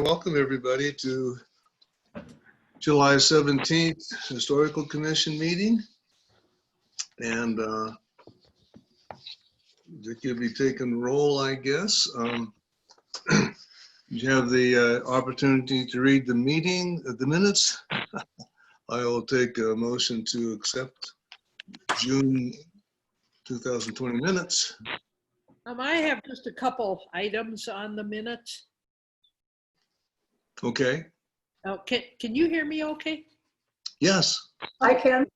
Welcome everybody to July 17th Historical Commission meeting. And Vicki will be taking roll, I guess. You have the opportunity to read the minutes. I will take a motion to accept June 2020 minutes. I have just a couple items on the minutes. Okay. Can you hear me okay? Yes. I can.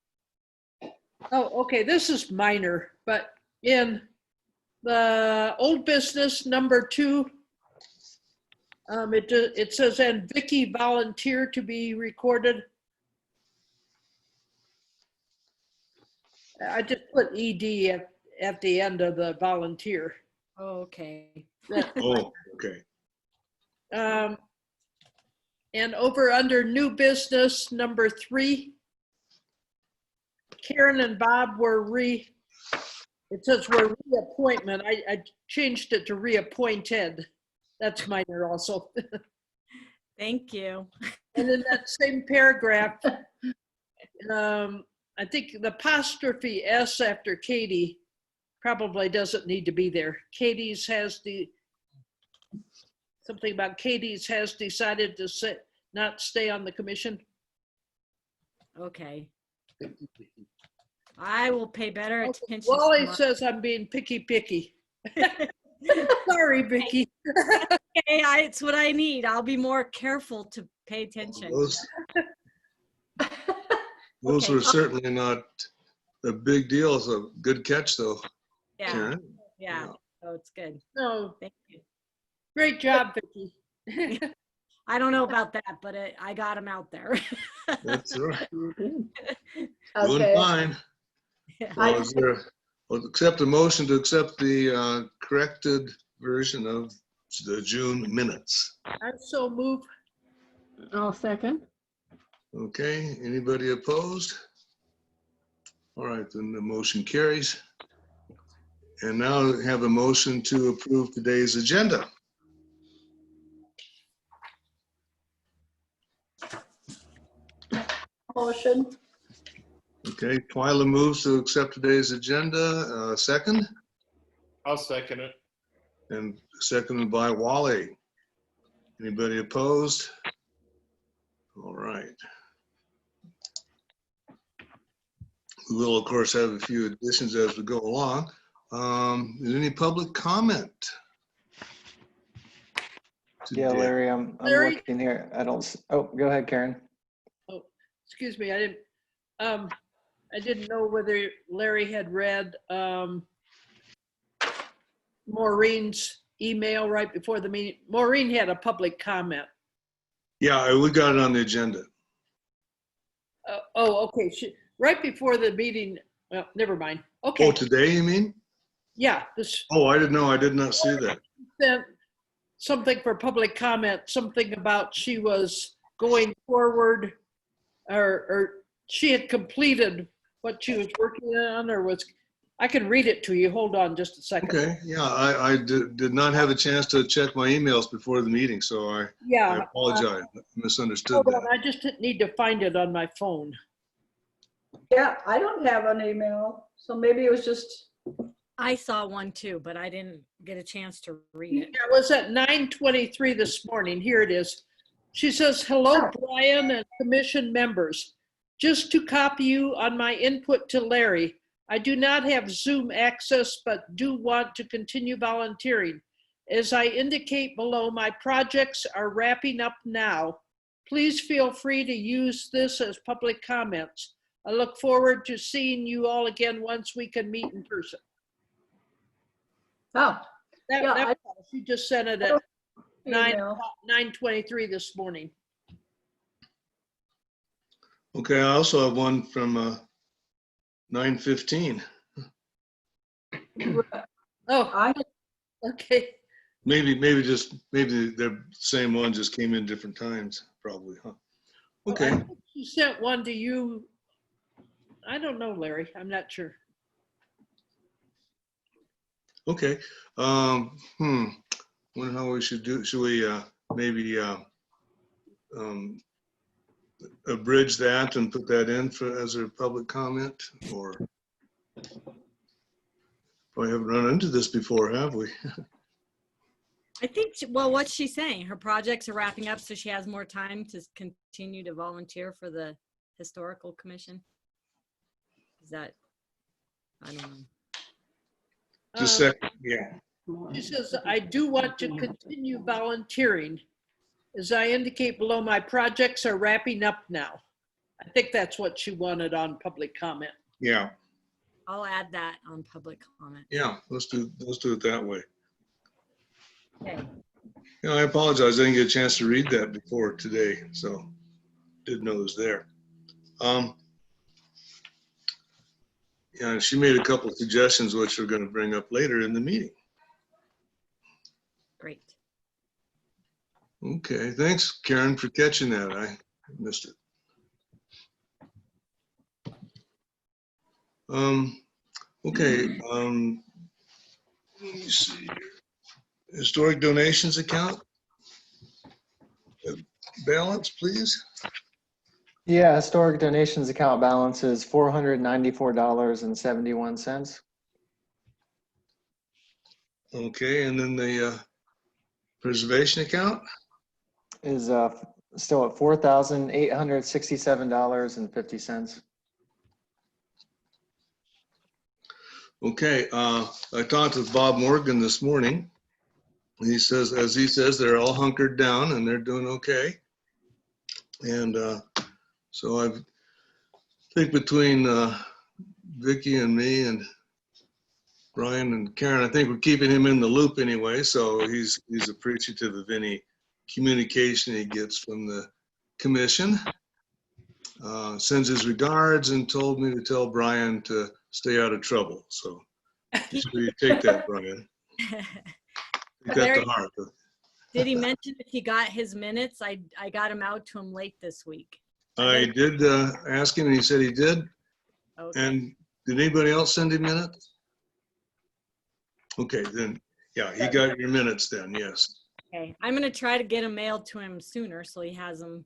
Oh, okay, this is minor, but in the old business number 2, it says, and Vicki volunteered to be recorded. I just put ED at the end of the volunteer. Okay. Oh, okay. And over under new business number 3, Karen and Bob were it says we're reappointment. I changed it to reappointed. That's minor also. Thank you. And in that same paragraph, I think the apostrophe S after Katie probably doesn't need to be there. Something about Katie's has decided to not stay on the commission. Okay. I will pay better attention. Wally tomorrow. says I'm being picky. Sorry, Vicki. Okay, it's what I need. I'll be more careful to pay attention. Those Okay. were certainly not a big deal. It's a good catch though, Yeah, Karen. yeah. So it's good. No, Thank you. great job, Vicki. I don't know about that, but I got him out there. That's all right. Doing Okay. fine. Well, I'll accept a motion to accept the corrected version of the June minutes. I so move. I'll second. Okay, anybody opposed? All right, then the motion carries. And now we have a motion to approve today's agenda. Motion. Okay, Twyla moves to accept today's agenda. Second, I'll second it. and seconded by Wally. Anybody opposed? All right. We will, of course, have a few additions as we go along. Is there any public comment? Yeah, today? Larry, I'm Larry? looking here. I don't, oh, go ahead, Karen. Oh, excuse me. I didn't know whether Larry had read Maureen's email right before the meeting. Maureen had a public comment. Yeah, we got it on the agenda. Oh, okay. Right before the meeting. Well, never mind. Oh, Okay. today, you mean? Yeah, this Oh, I didn't know. I did not see that. sent something for public comment, something about she was going forward or she had completed what she was working on I can read it to you. Hold on just a second. Okay, yeah, I did not have a chance to check my emails before the meeting, so I Yeah. apologize. Misunderstood Hold on, that. I just need to find it on my phone. Yeah, I don't have an email, so maybe it was just, I saw one too, but I didn't get a chance to read it. It was at 9:23 this morning. Here it is. She says, hello, Brian and commission members. Just to copy you on my input to Larry, I do not have Zoom access, but do want to continue volunteering. As I indicate below, my projects are wrapping up now. Please feel free to use this as public comments. I look forward to seeing you all again once we can meet in person. oh, Yeah, She just sent it I at don't email. 9:23 this morning. Okay, I also have one from 9:15. Oh, I, okay. Maybe the same one just came in different times, probably, huh? I Okay, think she sent one to you. I don't know, Larry. I'm not sure. okay. Wonder how we should do, should we maybe abridge that and put that in as a public comment, or we haven't run into this before, have we? I think, well, what's she saying? Her projects are wrapping up, so she has more time to continue to volunteer for the historical commission. Is that, I don't know. Just Um, a second, yeah. She says, I do want to continue volunteering. As I indicate below, my projects are wrapping up now. I think that's what she wanted on public comment. Yeah, I'll add that on public comment. yeah, let's do it that way. Okay. Yeah, I apologize. I didn't get a chance to read that before today, so didn't know it was there. Yeah, she made a couple of suggestions, which we're going to bring up later in the meeting. Great. Okay, thanks, Karen, for catching that. I missed it. Okay, let me see here. Historic donations account. Balance, please. Yeah, historic donations account balance is $494.71. Okay, and then the preservation account. Is still at $4,867.50. Okay, I talked with Bob Morgan this morning. He says, as he says, they're all hunkered down and they're doing okay. And so I think between Vicki and me and Brian and Karen, I think we're keeping him in the loop anyway. So he's appreciative of any communication he gets from the commission. Sends his regards and told me to tell Brian to stay out of trouble. So make sure you take that, Brian. Take that to heart. Did he mention if he got his minutes? I got him out to him late this week. I did ask him and he said he did. Okay. And did anybody else send him minutes? Okay, then, yeah, he got your minutes then, yes. Okay. I'm going to try to get them mailed to him sooner so he has them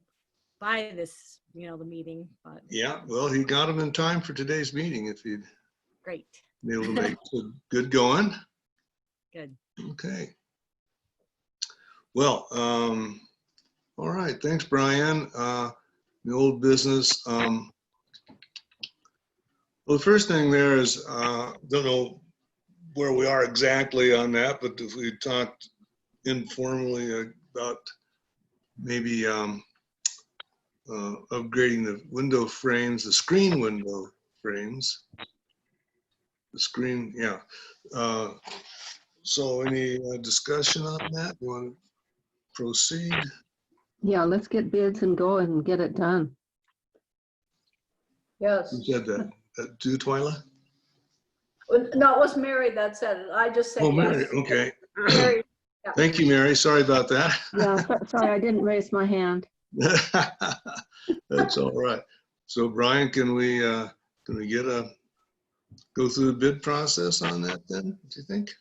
by this, the meeting. But Yeah, well, he got them in time for today's meeting if he'd great. been able to make it. So good going. Good. Okay. Well, all right, thanks, Brian. The old business. Well, the first thing there is, don't know where we are exactly on that, but if we talked informally about maybe upgrading the window frames, the screen window frames. The screen, yeah. So any discussion on that? You want to proceed? Yeah, let's get bids and go and get it done. Yes. Who said that? Do Twyla? No, it was Mary that said it. I just said Oh, yes. Mary, okay. Mary, Thank you, Mary. Sorry about that. Yeah, sorry, I didn't raise my hand. That's all right. So Brian, can we go through the bid process on that then, do you think?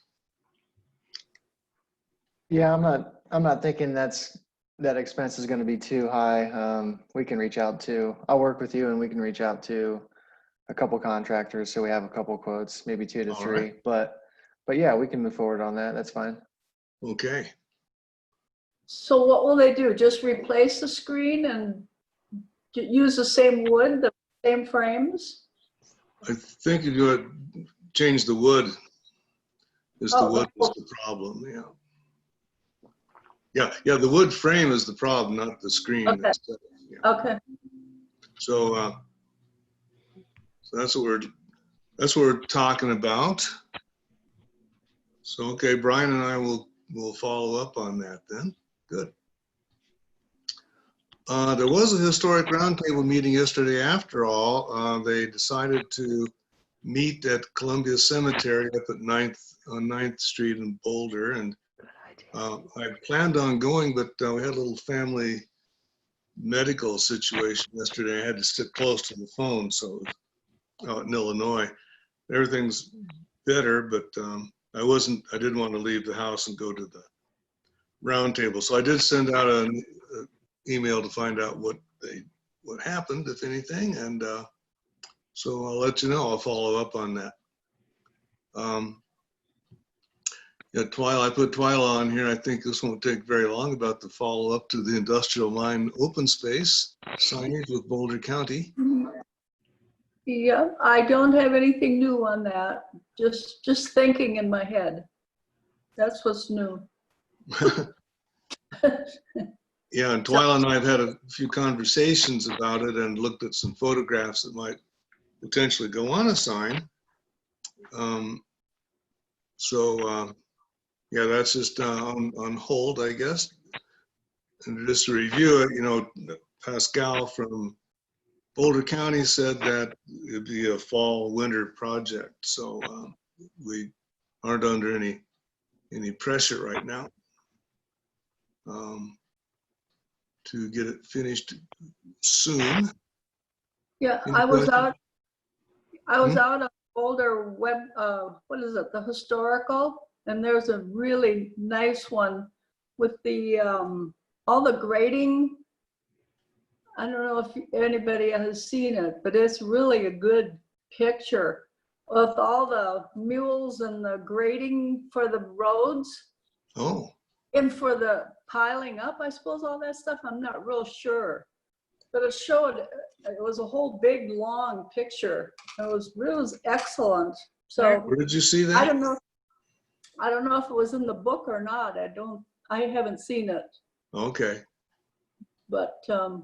Yeah, I'm not thinking that expense is going to be too high. We can reach out to, I'll work with you and we can reach out to a couple contractors. So we have a couple quotes, maybe 2 to All 3, right. but yeah, we can move forward on that. That's fine. Okay. so what will they do? Just replace the screen and use the same wood, the same frames? I think if you change the wood, the Oh, wood is the problem, yeah. Yeah, the wood frame is the problem, not the screen. Okay. Yeah. Okay. So, so that's what we're talking about. So, okay, Brian and I will follow up on that then. Good. There was a historic roundtable meeting yesterday after all. They decided to meet at Columbia Cemetery up at 9th Street in Boulder. And I planned on going, but we had a little family medical situation yesterday. I had to sit close to the phone, so out in Illinois. Everything's better, but I didn't want to leave the house and go to the roundtable. So I did send out a email to find out what happened, if anything. And so I'll let you know. I'll follow up on that. Yeah, Twyla, I put Twyla on here. I think this won't take very long about the follow-up to the industrial mine open space signage with Boulder County. Yeah, I don't have anything new on that. Just thinking in my head. That's what's new. Yeah, and Twyla and I have had a few conversations about it and looked at some photographs that might potentially go on a sign. Yeah, that's just on hold, I guess. And just to review it, you know, Pascal from Boulder County said that it'd be a fall/winter project. So we aren't under any pressure right now to get it finished soon. Yeah, Any I was questions? out on Boulder web, what is it, the historical, and there's a really nice one with the, all the grading. I don't know if anybody has seen it, but it's really a good picture of all the mules and the grading for the roads Oh, and for the piling up, I suppose, all that stuff. I'm not real sure. But it showed, it was a whole big, long picture. It was excellent. So where did you see that? I don't know if it was in the book or not. I haven't seen it, Okay. but I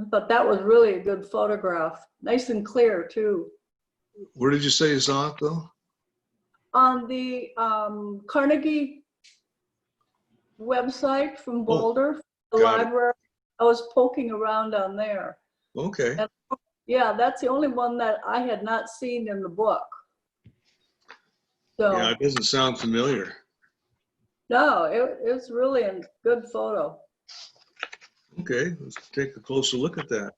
thought that was really a good photograph. Nice and clear too. Where did you say you saw it though? On the Carnegie website from Boulder, the got it. library, I was poking around on there. Okay. And yeah, that's the only one that I had not seen in the book. So Yeah, it doesn't sound familiar. no, it's really a good photo. Okay, let's take a closer look at that.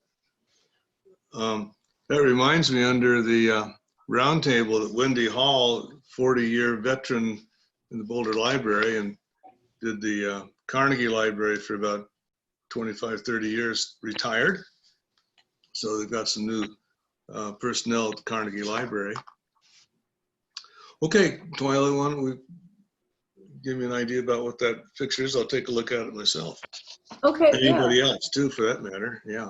That reminds me, under the roundtable that Wendy Hall, 40-year veteran in the Boulder Library, and did the Carnegie Library for about 25, 30 years, retired. So they've got some new personnel at the Carnegie Library. Okay, Twyla, why don't we give me an idea about what that picture is? I'll take a look at it myself. Okay, yeah. Anybody else too, for that matter, yeah.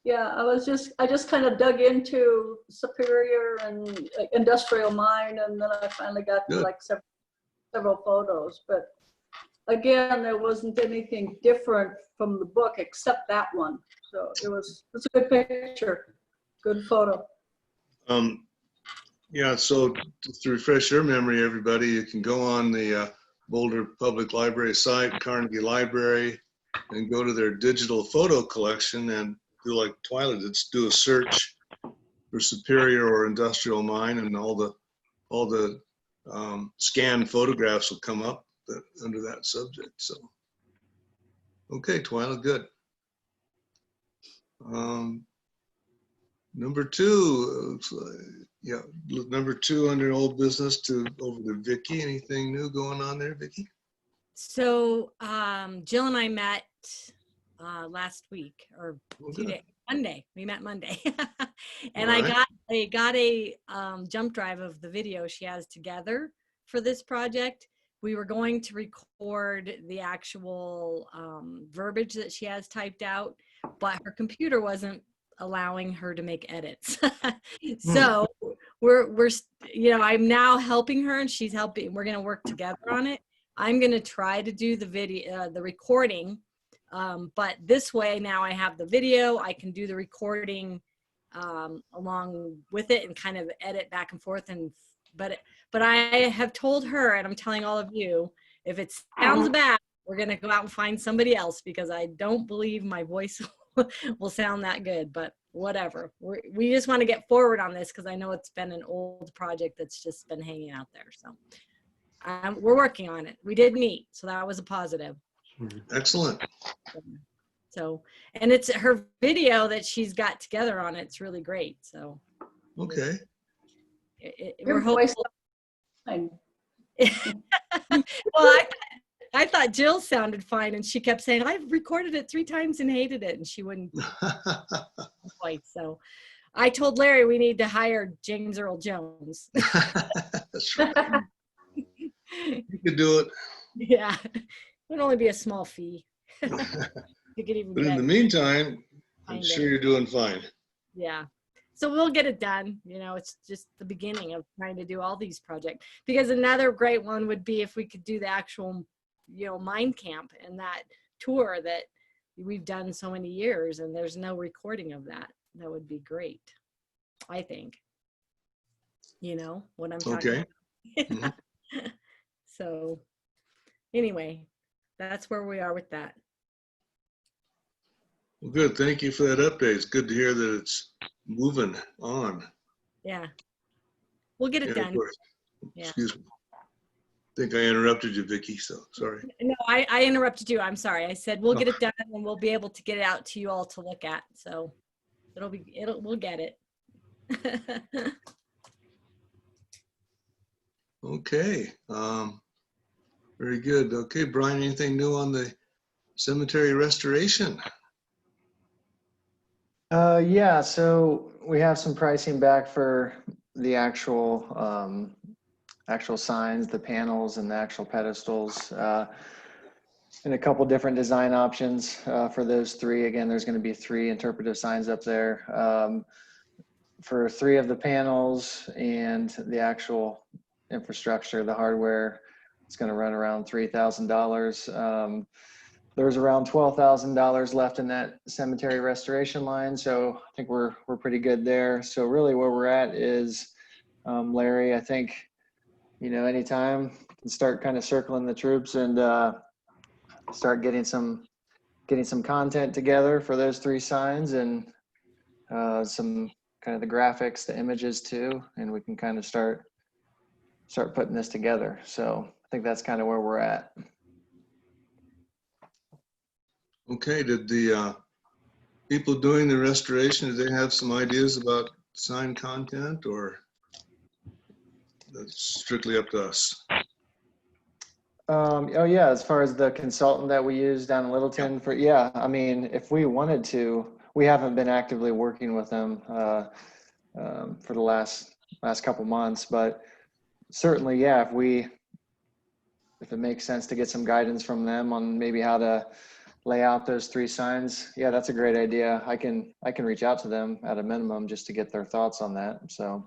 Yeah, I just kind of dug into Superior and industrial mine, and then I finally got to Good. like several photos. But again, there wasn't anything different from the book except that one. So it's a good picture, good photo. Yeah, so just to refresh your memory, everybody, you can go on the Boulder Public Library site, Carnegie Library, and go to their digital photo collection and do like Twyla did, do a search for Superior or industrial mine, and all the scanned photographs will come up under that subject. So, okay, Twyla, good. Number two, yeah, number two under old business over to Vicki. Anything new going on there, Vicki? So Jill and I met last week or Monday. We met Monday, and All right. I got a jump drive of the video she has together for this project. We were going to record the actual verbiage that she has typed out, but her computer wasn't allowing her to make edits. So we're you know, I'm now helping her and she's helping. We're going to work together on it. I'm going to try to do the video, the recording. But this way now I have the video, I can do the recording along with it and kind of edit back and forth. But I have told her, and I'm telling all of you, if it sounds bad, we're going to go out and find somebody else, because I don't believe my voice will sound that good, but whatever. We just want to get forward on this, because I know it's been an old project that's just been hanging out there. So we're working on it. We did meet, so that was a positive. Excellent. So, and it's her video that she's got together on it. It's really great. So, Okay. we're hopeful. Fine. Well, I thought Jill sounded fine, and she kept saying, I've recorded it 3 times and hated it, and she wouldn't quite. So I told Larry we need to hire James Earl Jones. That's right. You could do it. Yeah, it would only be a small fee. You could even But in get the meantime, I'm Find sure it. you're doing fine. Yeah. So we'll get it done. You know, it's just the beginning of trying to do all these projects. Because another great one would be if we could do the actual, mine camp and that tour that we've done so many years, and there's no recording of that. That would be great, I think. You know what I'm talking Okay. about? Mhm. So anyway, that's where we are with that. Well, good. Thank you for that update. It's good to hear that it's moving on. Yeah. We'll get it Yeah, of done. course. Yeah. Excuse me. I think I interrupted you, Vicky, so sorry. No, I interrupted you. I'm sorry. I said we'll get it done and we'll be able to get it out to you all to look at. So we'll get it. Okay. Very good. Okay, Brian, anything new on the cemetery restoration? Yeah, so we have some pricing back for the actual signs, the panels and the actual pedestals, and a couple different design options for those 3. Again, there's going to be 3 interpretive signs up there. For 3 of the panels and the actual infrastructure, the hardware, it's going to run around $3,000. There's around $12,000 left in that cemetery restoration line, so I think we're pretty good there. So really, where we're at is, Larry, I think, anytime you can start kind of circling the troops and start getting some content together for those 3 signs, and some kind of the graphics, the images too, and we can kind of start putting this together. So I think that's kind of where we're at. Okay, did the people doing the restoration, do they have some ideas about sign content, or that's strictly up to us? Oh yeah, as far as the consultant that we use down in Littleton I mean, if we wanted to, we haven't been actively working with them for the last couple months, but certainly, yeah, if it makes sense to get some guidance from them on maybe how to lay out those 3 signs, yeah, that's a great idea. I can reach out to them at a minimum just to get their thoughts on that. So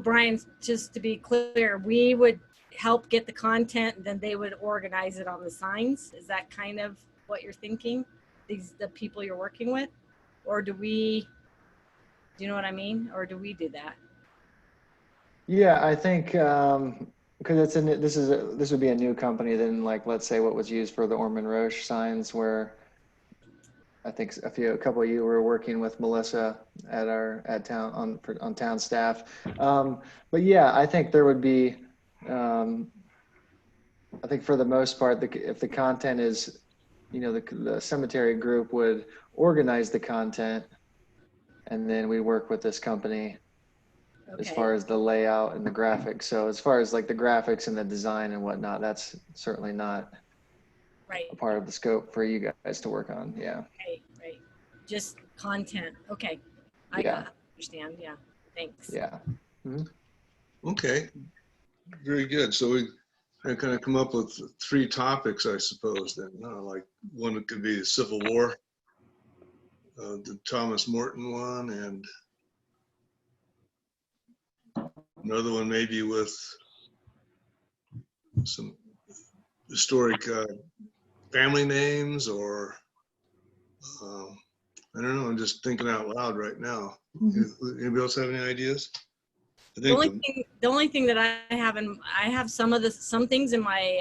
Brian, just to be clear, we would help get the content, and then they would organize it on the signs. Is that kind of what you're thinking? The people you're working with, or do you know what I mean? Or do we do that? Yeah, I think because this would be a new company than, like, let's say what was used for the Ormond Roche signs, where I think a couple of you were working with Melissa at town on town staff. But yeah, I think there would be, I think for the most part, if the content is, the cemetery group would organize the content, and then we work with this company as Okay. far as the layout and the graphics. So as far as like the graphics and the design and whatnot, that's certainly not Right. a part of the scope for you guys to work on. Yeah. Right. Just content. Okay. Yeah. Understand. Yeah. Thanks. Yeah. Okay, very good. So we kind of come up with 3 topics, I suppose, then. Like one could be the Civil War, the Thomas Morton one, and another one maybe with some historic family names, or I don't know. I'm just thinking out loud right now. Anybody else have any ideas? I The think only thing that I have some things in my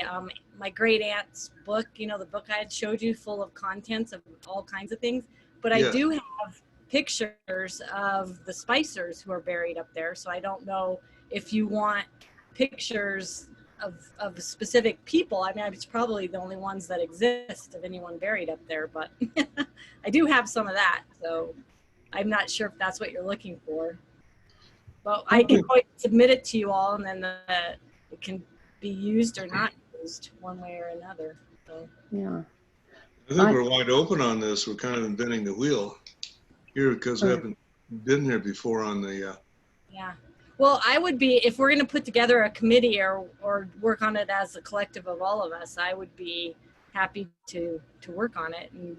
my great aunt's book, the book I had showed you, full of contents of all kinds of things. But I Yes. do have pictures of the Spicers who are buried up there. So I don't know if you want pictures of specific people. I mean, it's probably the only ones that exist of anyone buried up there, but I do have some of that. So I'm not sure if that's what you're looking for. But I can always submit it to you all, and then it can be used or not used one way or another. So. Yeah. I think we're wide open on this. We're kind of inventing the wheel here because we haven't been here before on the, Yeah. Well, I would be, if we're going to put together a committee or work on it as a collective of all of us, I would be happy to work on it and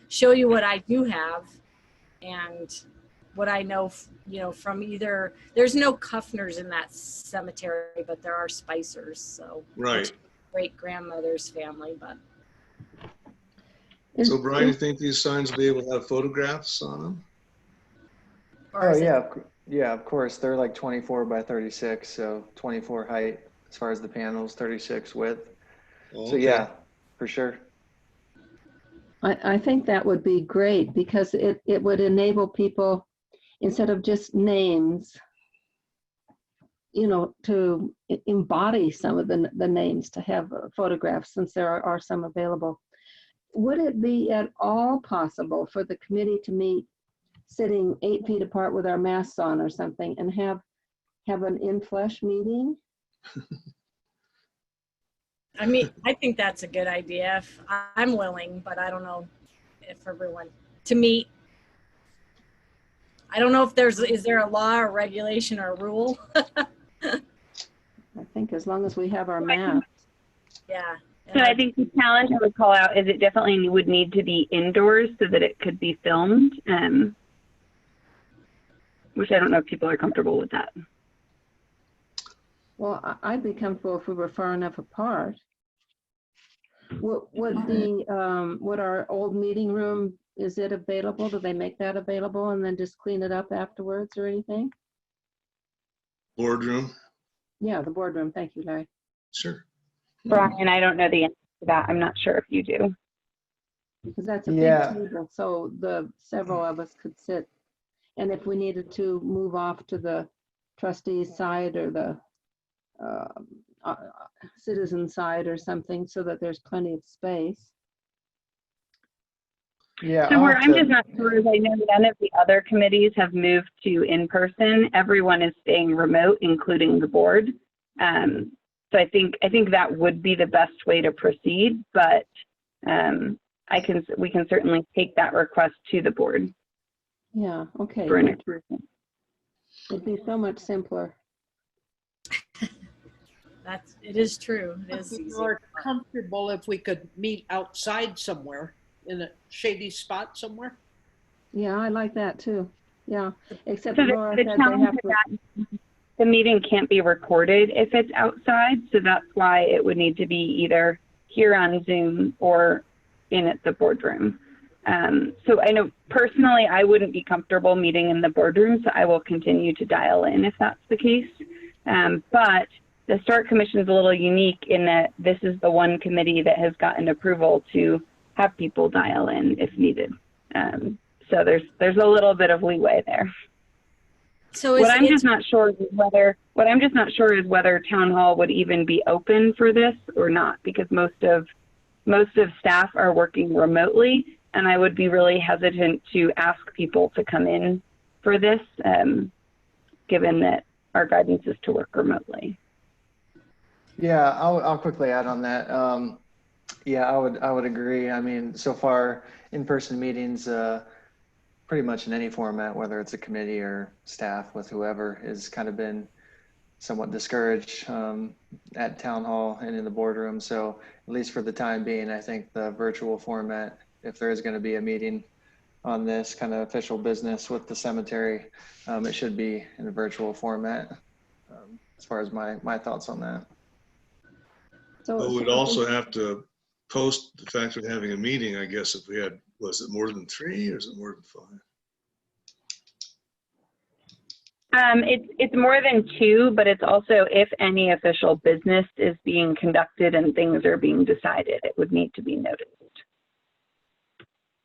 show you what I do have and what I know, from either, there's no Kuffners in that cemetery, but there are Spicers. So right. great grandmother's family, but. So Brian, you think these signs will be able to have photographs on them? Oh, yeah. Yeah, of course. They're like 24 by 36. So 24 height as far as the panels, 36 width. Oh, So yeah, for sure. I think that would be great because it would enable people, instead of just names, to embody some of the names, to have photographs, since there are some available. Would it be at all possible for the committee to meet sitting 8 feet apart with our masks on or something and have an in-flesh meeting? I mean, I think that's a good idea. If I'm willing, but I don't know if everyone to meet. I don't know if is there a law or regulation or a rule? I think as long as we have our masks. Yeah. So I think the challenge I would call out is it definitely would need to be indoors so that it could be filmed, which I don't know if people are comfortable with that. Well, I'd be comfortable if we were far enough apart. Would our old meeting room, is it available? Do they make that available and then just clean it up afterwards or anything? Boardroom? Yeah, the boardroom. Thank you, Larry. Sure. Brian, I don't know the answer to that. I'm not sure if you do. Because that's a Yeah. big table, so several of us could sit. And if we needed to move off to the trustees side or the citizen side or something, so that there's plenty of space. Yeah. So I'll where have I'm to- just not sure is I know none of the other committees have moved to in-person. Everyone is staying remote, including the board. So I think that would be the best way to proceed, but we can certainly take that request to the board Yeah, okay. for an Thank you. in-person. It'd be so much simpler. It is true. It I'd is be easy. more comfortable if we could meet outside somewhere in a shady spot somewhere. Yeah, I like that too. Yeah, except So Laura the said they challenge have with to. that, the meeting can't be recorded if it's outside, so that's why it would need to be either here on Zoom or in at the boardroom. So I know personally I wouldn't be comfortable meeting in the boardroom, so I will continue to dial in if that's the case. But the Historic Commission is a little unique in that this is the one committee that has gotten approval to have people dial in if needed. So there's a little bit of leeway there. So What I'm just not sure is whether town hall would even be open for this or not, because most of staff are working remotely, and I would be really hesitant to ask people to come in for this, given that our guidance is to work remotely. Yeah, I'll quickly add on that. Yeah, I would agree. I mean, so far in-person meetings, pretty much in any format, whether it's a committee or staff with whoever, has kind of been somewhat discouraged at town hall and in the boardroom. So at least for the time being, I think the virtual format, if there is going to be a meeting on this kind of official business with the cemetery, it should be in a virtual format. As far as my thoughts on that. But we'd also have to post the fact of having a meeting, I guess, if we had, was it more than 3 or is it more than 5? It's more than 2, but it's also if any official business is being conducted and things are being decided, it would need to be noticed.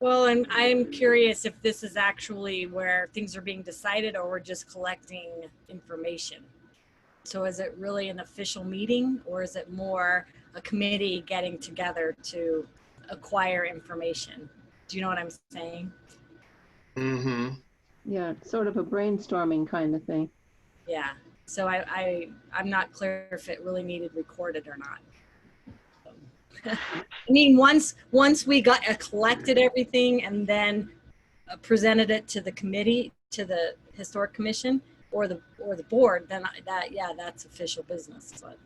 Well, and I'm curious if this is actually where things are being decided or we're just collecting information. So is it really an official meeting, or is it more a committee getting together to acquire information? Do you know what I'm saying? Mm-hmm. Yeah, it's sort of a brainstorming kind of thing. Yeah. So I'm not clear if it really needed recorded or not. I mean, once we got collected everything and then presented it to the committee, to the historic commission or the board, then that's official business. But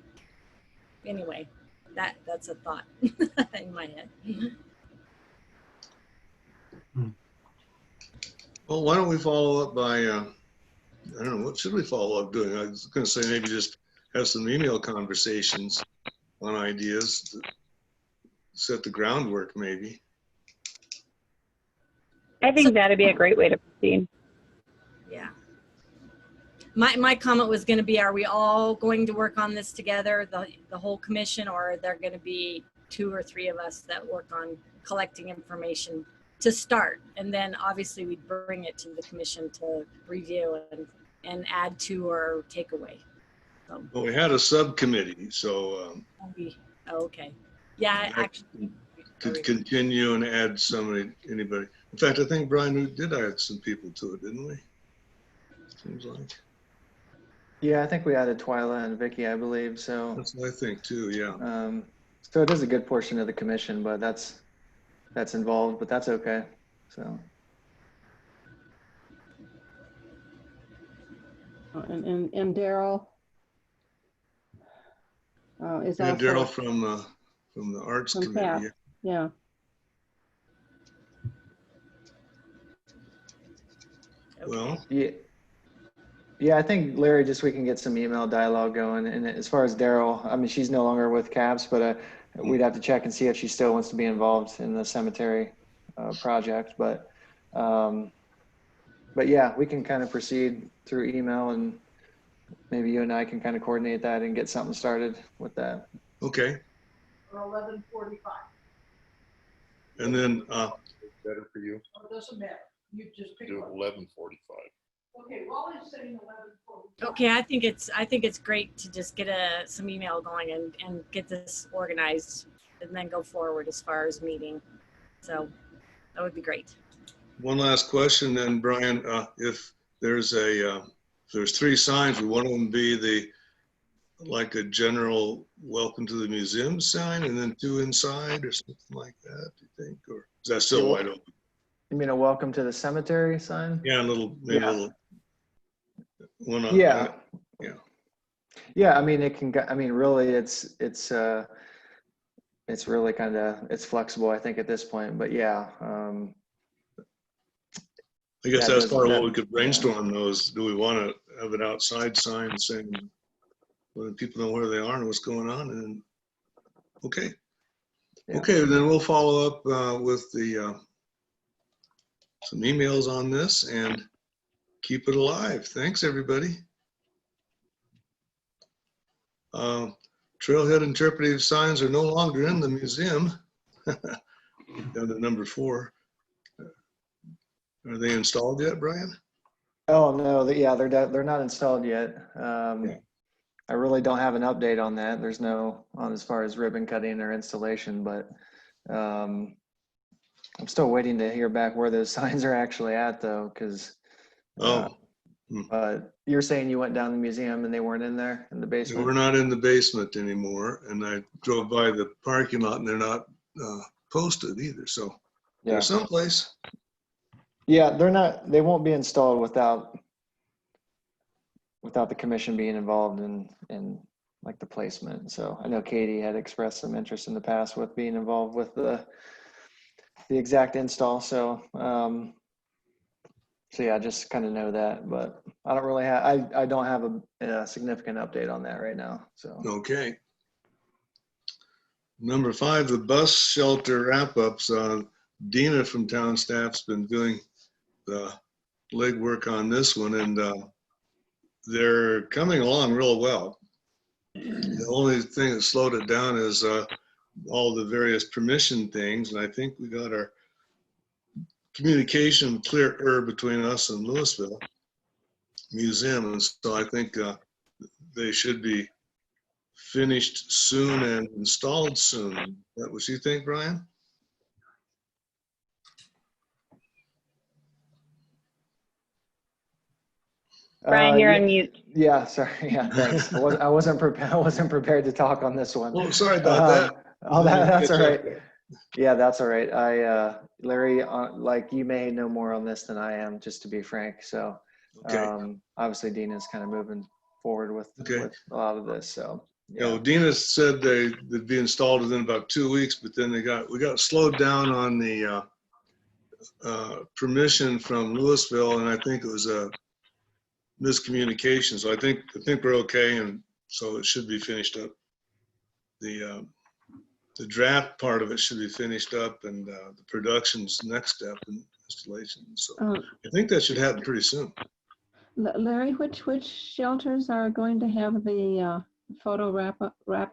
anyway, that's a thought in my head. Well, why don't we follow up by, I don't know, what should we follow up doing? I was going to say maybe just have some email conversations on ideas, to set the groundwork maybe. I think that'd be a great way to proceed. Yeah. My comment was going to be, are we all going to work on this together, the whole commission, or are there going to be 2 or 3 of us that work on collecting information to start? And then obviously we'd bring it to the commission to review and add to or take away. So, Well, we had a subcommittee, so okay. Yeah, that actually. could continue and add anybody. In fact, I think Brian, we did add some people to it, didn't we? Seems like. Yeah, I think we added Twyla and Vicky, I believe. So, That's what I think too, yeah. so it is a good portion of the commission, but that's involved, but that's okay. So, And Daryl is Yeah, also Daryl from the Arts from Committee. TAP. Yeah. Well, yeah, I think Larry, just we can get some email dialogue going. And as far as Daryl, I mean, she's no longer with CAPS, but we'd have to check and see if she still wants to be involved in the cemetery project. But yeah, we can kind of proceed through email, and maybe you and I can kind of coordinate that and get something started with that. okay. Or 11:45. And then, Better for you. Oh, it doesn't matter. You just pick Do one. 11:45. Okay, Wally's saying 11:45. Okay, I think it's great to just get some email going and get this organized and then go forward as far as meeting. So that would be great. one last question then, Brian, if there's if there's 3 signs, would one of them be like a general welcome to the museum sign and then 2 inside or something like that, do you think? Or is that still wide open? You mean a welcome to the cemetery sign? Yeah, maybe a little one on. Yeah. Yeah. Yeah, I mean, really it's really kind of, it's flexible, I think, at this point, but yeah. I guess Yeah, that's part of that- what we could brainstorm those. Do we want to have an outside sign saying, letting people know where they are and what's going on? And okay. Yeah. Okay, then we'll follow up with some emails on this and keep it alive. Thanks, everybody. Trailhead interpretive signs are no longer in the museum. Down to number 4. Are they installed yet, Brian? Oh, no, they're not installed yet. I really don't have an update on that. There's no, on as far as ribbon cutting or installation, but I'm still waiting to hear back where those signs are actually at, though, because you're saying you went down the museum and they weren't in there in the basement? We're not in the basement anymore, and I drove by the parking lot and they're not posted either. So Yeah. they're someplace. Yeah, they won't be installed without the commission being involved in like the placement. So I know Katie had expressed some interest in the past with being involved with the exact install. So, so yeah, I just kind of know that, but I don't really have, I don't have a significant update on that right now. So, Okay. Number 5, the bus shelter wrap-ups. Dina from town staff's been doing the legwork on this one, and they're coming along real well. The only thing that slowed it down is all the various permission things, and I think we got our communication clearer between us and Louisville Museum, and so I think they should be finished soon and installed soon. Is that what you think, Brian? Brian, you're yeah, on mute. yeah, sorry. Yeah, thanks. I wasn't prepared. I wasn't prepared to talk on this one. Oh, sorry about that. That's all right. Yeah, that's all right. Larry, like you may know more on this than I am, just to be frank. So, Okay. obviously Dina's kind of moving forward with Okay. a lot of this. So, You know, Dina said they'd be installed within about 2 weeks, but then we got slowed down on the permission from Louisville, and I think it was a miscommunication. So I think we're okay, and so it should be finished up. The draft part of it should be finished up, and the production's next step in installation. So I think that should happen pretty soon. Larry, which shelters are going to have the photo wrap?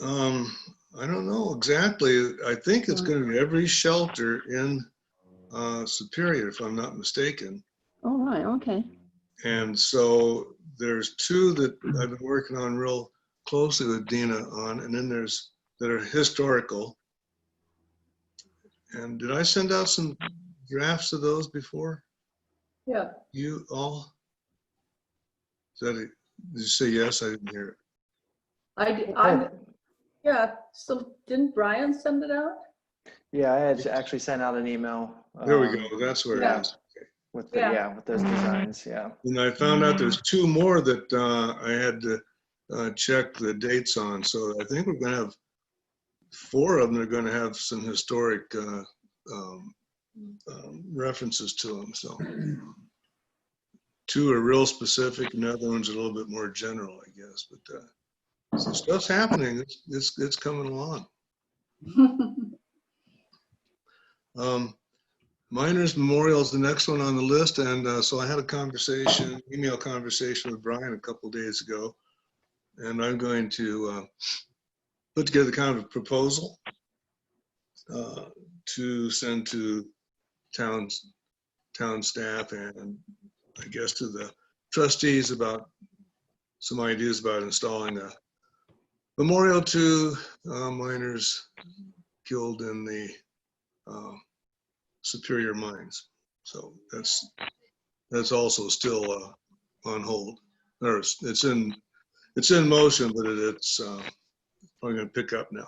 I don't know exactly. I think it's going to be every shelter in Superior, if I'm not mistaken. Oh, right, okay. And so there's 2 that I've been working on real closely with Dina on, and then there's that are historical. And did I send out some drafts of those before? Yeah, You all? Did you say yes? I didn't hear it. yeah, so didn't Brian send it out? Yeah, I had actually sent out an email. There we go. That's where yeah. it is. With Yeah. with those designs. Yeah. And I found out there's 2 more that I had to check the dates on. So I think we're going to have 4 of them are going to have some historic references to them. So 2 are real specific, and the other one's a little bit more general, I guess. But so stuff's happening. It's coming along. Miners Memorial is the next one on the list, and so I had a email conversation with Brian a couple of days ago, and I'm going to put together kind of a proposal to send to town staff and I guess to the trustees about some ideas about installing a memorial to miners killed in the Superior mines. So that's also still on hold, or it's in motion, but it's probably going to pick up now.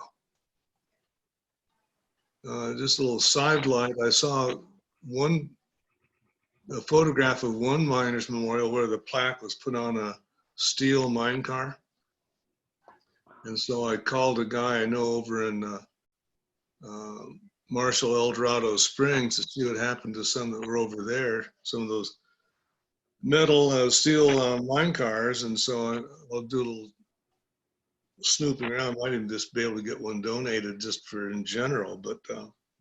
Just a little sidelight. I saw a photograph of one miners memorial where the plaque was put on a steel mine car, and so I called a guy I know over in Marshall Eldorado Springs to see what happened to some that were over there, some of those metal steel mine cars. And so I'll do a little snooping around. Might even just be able to get one donated just for in general, but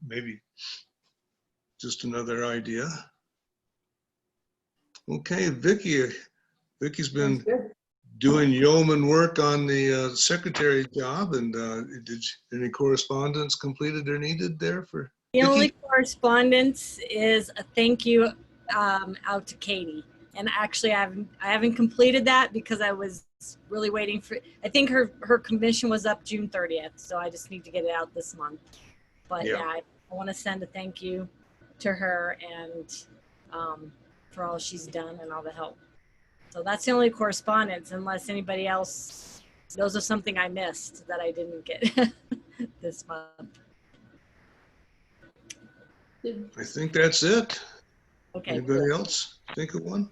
maybe just another idea. Okay, Vicky's been doing yeoman work on the secretary job, and any correspondence completed or needed there for The Vicki? only correspondence is a thank you out to Katie. And actually, I haven't completed that because I was really waiting for, I think her commission was up June 30th. So I just need to get it out this month. But yeah, I want to send a thank you to her and for all she's done and all the help. So that's the only correspondence, unless anybody else knows of something I missed that I didn't get this month. I think that's it. Okay. Anybody else think of one?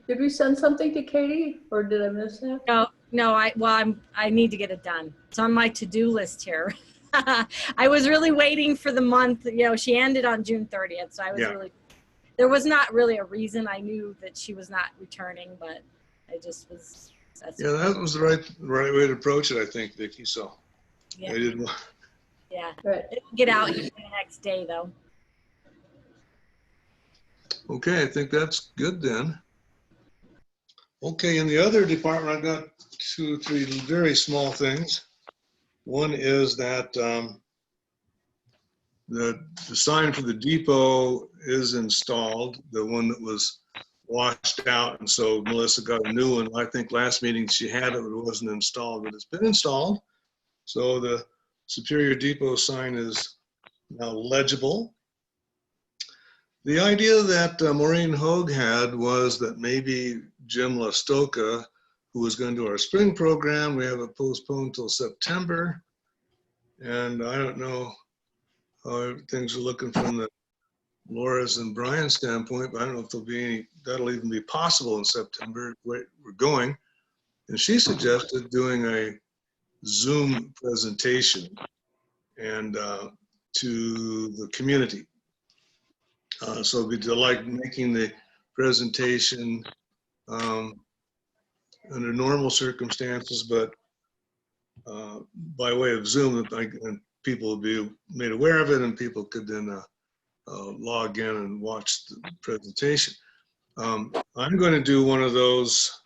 Did we send something to Katie, or did I miss that? No, I need to get it done. It's on my to-do list here. I was really waiting for the month, she ended on June 30th. So I was there was not really a reason. I knew that she was not returning, but I just was. That was the right way to approach it, I think, Vicki. So yeah. I didn't. Right. It'll get out the next day though. Okay, I think that's good then. Okay, in the other department, I've got 2 or 3 very small things. One is that the sign for the depot is installed, the one that was washed out, and so Melissa got a new one. I think last meeting she had it, but it wasn't installed, but it's been installed. So the Superior Depot sign is now legible. The idea that Maureen Hogue had was that maybe Jim Lastoka, who was going to do our spring program, we have it postponed till September. And I don't know how things are looking from the Laura's and Brian's standpoint, but I don't know if there'll be any, that'll even be possible in September, where we're going. And she suggested doing a Zoom presentation and to the community. So it'd be like making the presentation under normal circumstances, but by way of Zoom, and people would be made aware of it, and people could then log in and watch the presentation. I'm going to do one of those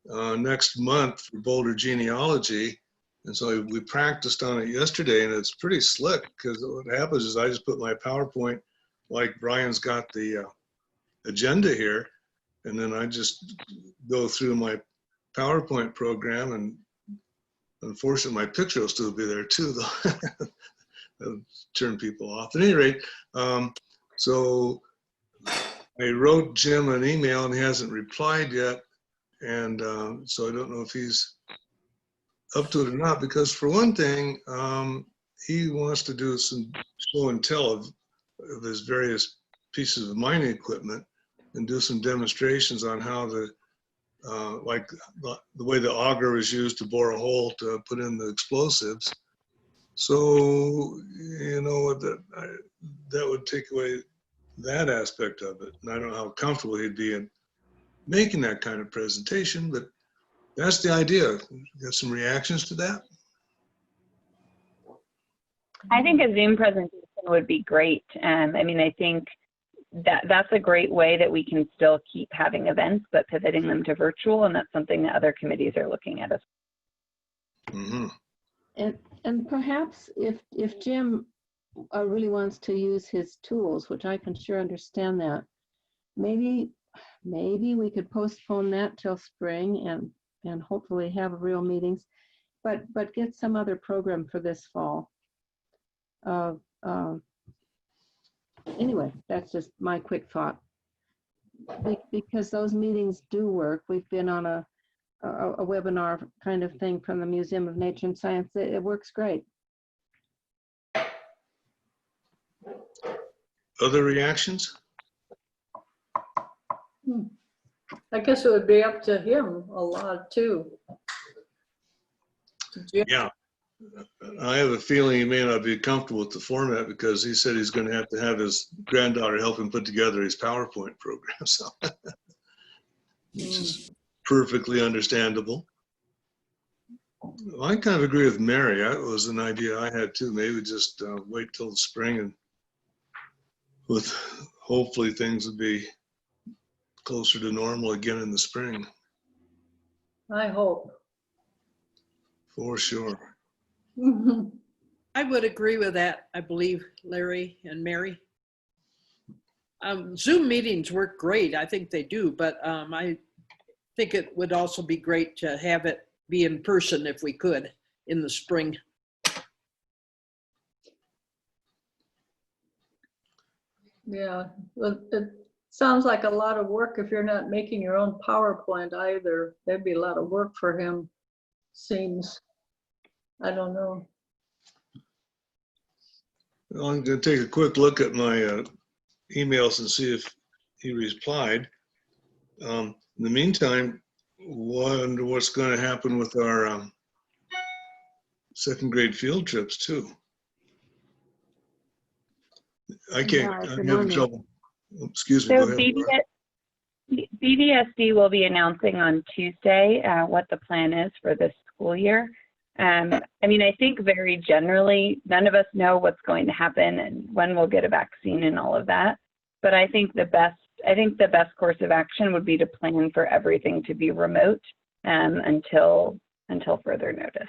next month for Boulder Genealogy. And so we practiced on it yesterday, and it's pretty slick, because what happens is I just put my PowerPoint, like Brian's got the agenda here, and then I just go through my PowerPoint program, and unfortunately my picture will still be there too, though. That'll turn people off. At any rate, so I wrote Jim an email and he hasn't replied yet. And so I don't know if he's up to it or not, because for one thing, he wants to do some show and tell of his various pieces of mining equipment and do some demonstrations on how the, like the way the auger was used to bore a hole to put in the explosives. So, you know, that would take away that aspect of it. And I don't know how comfortable he'd be in making that kind of presentation, but that's the idea. Got some reactions to that? I think a Zoom presentation would be great. I mean, I think that's a great way that we can still keep having events, but pivoting them to virtual, and that's something that other committees are looking at as well. Mm-hmm. And perhaps if Jim really wants to use his tools, which I can sure understand that, maybe we could postpone that till spring and hopefully have real meetings, but get some other program for this fall. Anyway, that's just my quick thought. Because those meetings do work. We've been on a webinar kind of thing from the Museum of Nature and Science. It works great. Other reactions? I guess it would be up to him a lot too. Yeah. I have a feeling he may not be comfortable with the format, because he said he's going to have his granddaughter help him put together his PowerPoint program. So, which is perfectly understandable. I kind of agree with Mary. That was an idea I had too. Maybe just wait till the spring, and with hopefully things will be closer to normal again in the spring. I hope. For sure. I would agree with that, I believe, Larry and Mary. Zoom meetings work great. I think they do, but I think it would also be great to have it be in person if we could in the spring. Yeah, well, it sounds like a lot of work if you're not making your own PowerPoint either. That'd be a lot of work for him, seems. I don't know. Well, I'm going to take a quick look at my emails and see if he replied. In the meantime, wonder what's going to happen with our second grade field trips too. I can't, I'm having trouble. Excuse me. So Go ahead. BDSD will be announcing on Tuesday what the plan is for this school year. I mean, I think very generally, none of us know what's going to happen and when we'll get a vaccine and all of that. But I think the best course of action would be to plan for everything to be remote until further notice.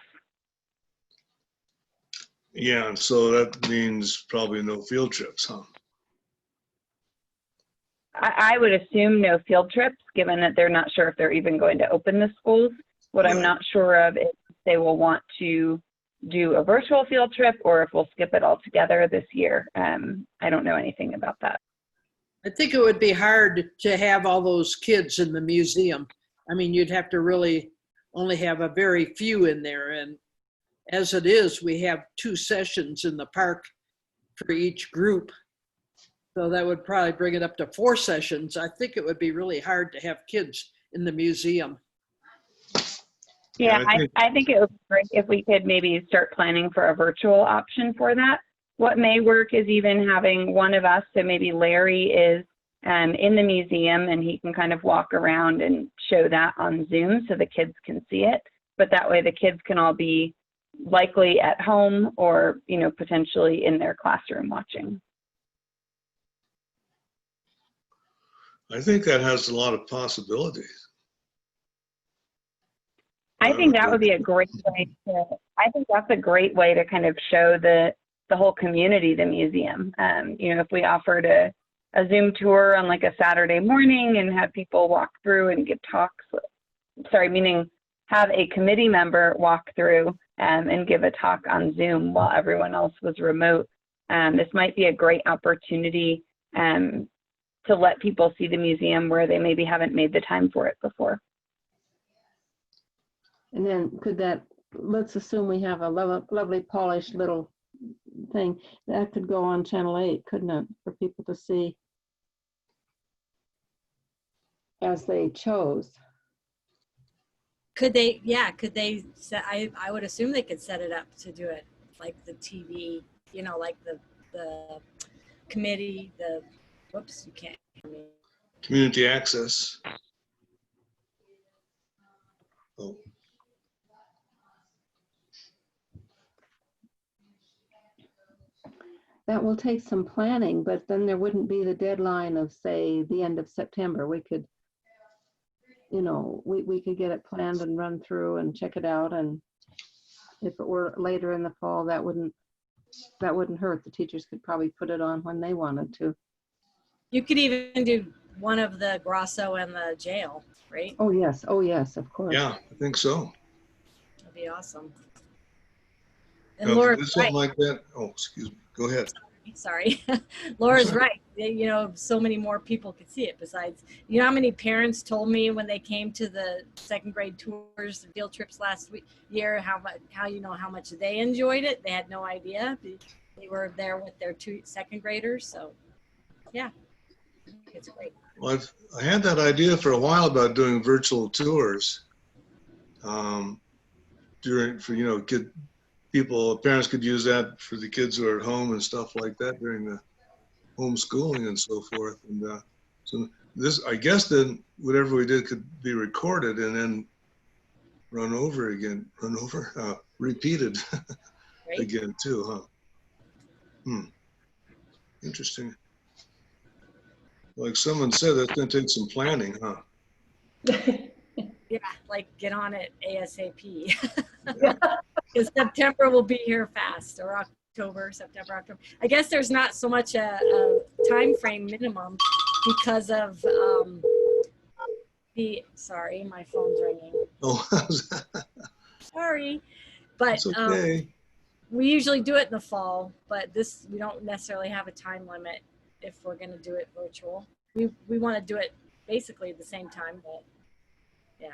Yeah, and so that means probably no field trips, huh? I would assume no field trips, given that they're not sure if they're even going to open the schools. What I'm not sure of is if they will want to do a virtual field trip or if we'll skip it altogether this year. I don't know anything about that. I think it would be hard to have all those kids in the museum. I mean, you'd have to really only have a very few in there. And as it is, we have 2 sessions in the park for each group. So that would probably bring it up to 4 sessions. I think it would be really hard to have kids in the museum. Yeah, Yeah, I think it would be great if we could maybe start planning for a virtual option for that. What may work is even having one of us, so maybe Larry is in the museum and he can kind of walk around and show that on Zoom so the kids can see it. But that way the kids can all be likely at home or, you know, potentially in their classroom watching. I think that has a lot of possibilities. I think that would be a great way to, I think that's a great way to kind of show the whole community the museum. You know, if we offered a Zoom tour on like a Saturday morning and have people walk through and give talks, meaning have a committee member walk through and give a talk on Zoom while everyone else was remote. This might be a great opportunity to let people see the museum where they maybe haven't made the time for it before. And then could that, let's assume we have a lovely polished little thing, that could go on Channel 8, couldn't it, for people to see as they chose? Could they, yeah, could they set, I would assume they could set it up to do it like the TV, you know, like the committee, whoops, you can't hear me. Community access. Oh, That will take some planning, but then there wouldn't be the deadline of, say, the end of September. We could, you know, we could get it planned and run through and check it out. And if it were later in the fall, that wouldn't hurt. The teachers could probably put it on when they wanted to. You could even do one of the Grosso and the jail, right? Oh, yes, of course. yeah, I think so. That'd be awesome. And Now, if Laura's there's something right. like that. Oh, excuse me. Go ahead. Sorry. Laura's right. You know, so many more people could see it besides, you know how many parents told me when they came to the 2nd grade tours, the field trips last year, how you know how much they enjoyed it. They had no idea. They were there with their 2nd graders. So yeah, it's great. Well, I had that idea for a while about doing virtual tours. Parents could use that for the kids who are at home and stuff like that during the homeschooling and so forth. And so this, I guess, then whatever we did could be recorded and then repeated Right? again too, huh? Interesting. Like someone said, that's gonna take some planning, huh? Yeah, like get on it ASAP. Because September will be here fast, or September, October. I guess there's not so much a time frame minimum because of sorry, my phone's ringing. Oh, Sorry, but it's okay. we usually do it in the fall, but we don't necessarily have a time limit if we're going to do it virtual. We want to do it basically at the same time, but yeah.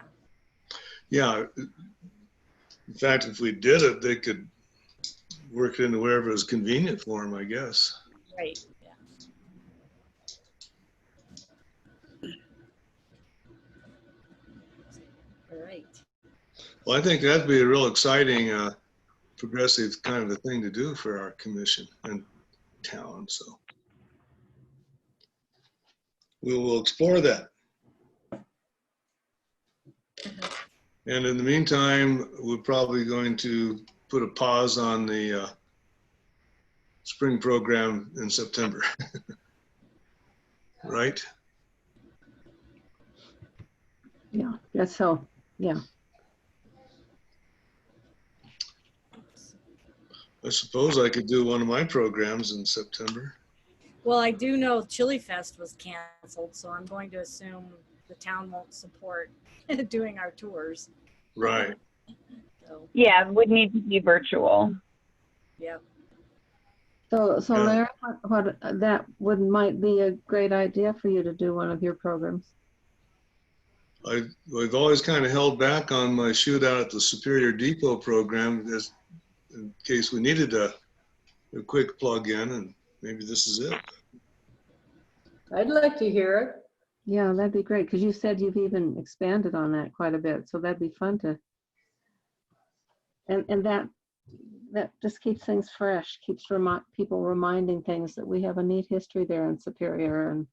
Yeah. In fact, if we did it, they could work it into wherever is convenient for them, I guess. Right. Yeah. All right. Well, I think that'd be a real exciting, progressive kind of a thing to do for our commission and town. So we will explore that. And in the meantime, we're probably going to put a pause on the spring program in September. Right? Yeah, that's so, yeah. I suppose I could do one of my programs in September. Well, I do know Chili Fest was canceled, so I'm going to assume the town won't support doing our tours. Right. So, Yeah, it would need to be virtual. yeah. So Yeah. Larry, what that might be a great idea for you to do one of your programs. I've always kind of held back on my shootout at the Superior Depot program just in case we needed a quick plug in, and maybe this is it. I'd like to hear it. Yeah, that'd be great, because you said you've even expanded on that quite a bit, so that'd be fun to. And that just keeps things fresh, keeps people reminding things that we have a neat history there in Superior, and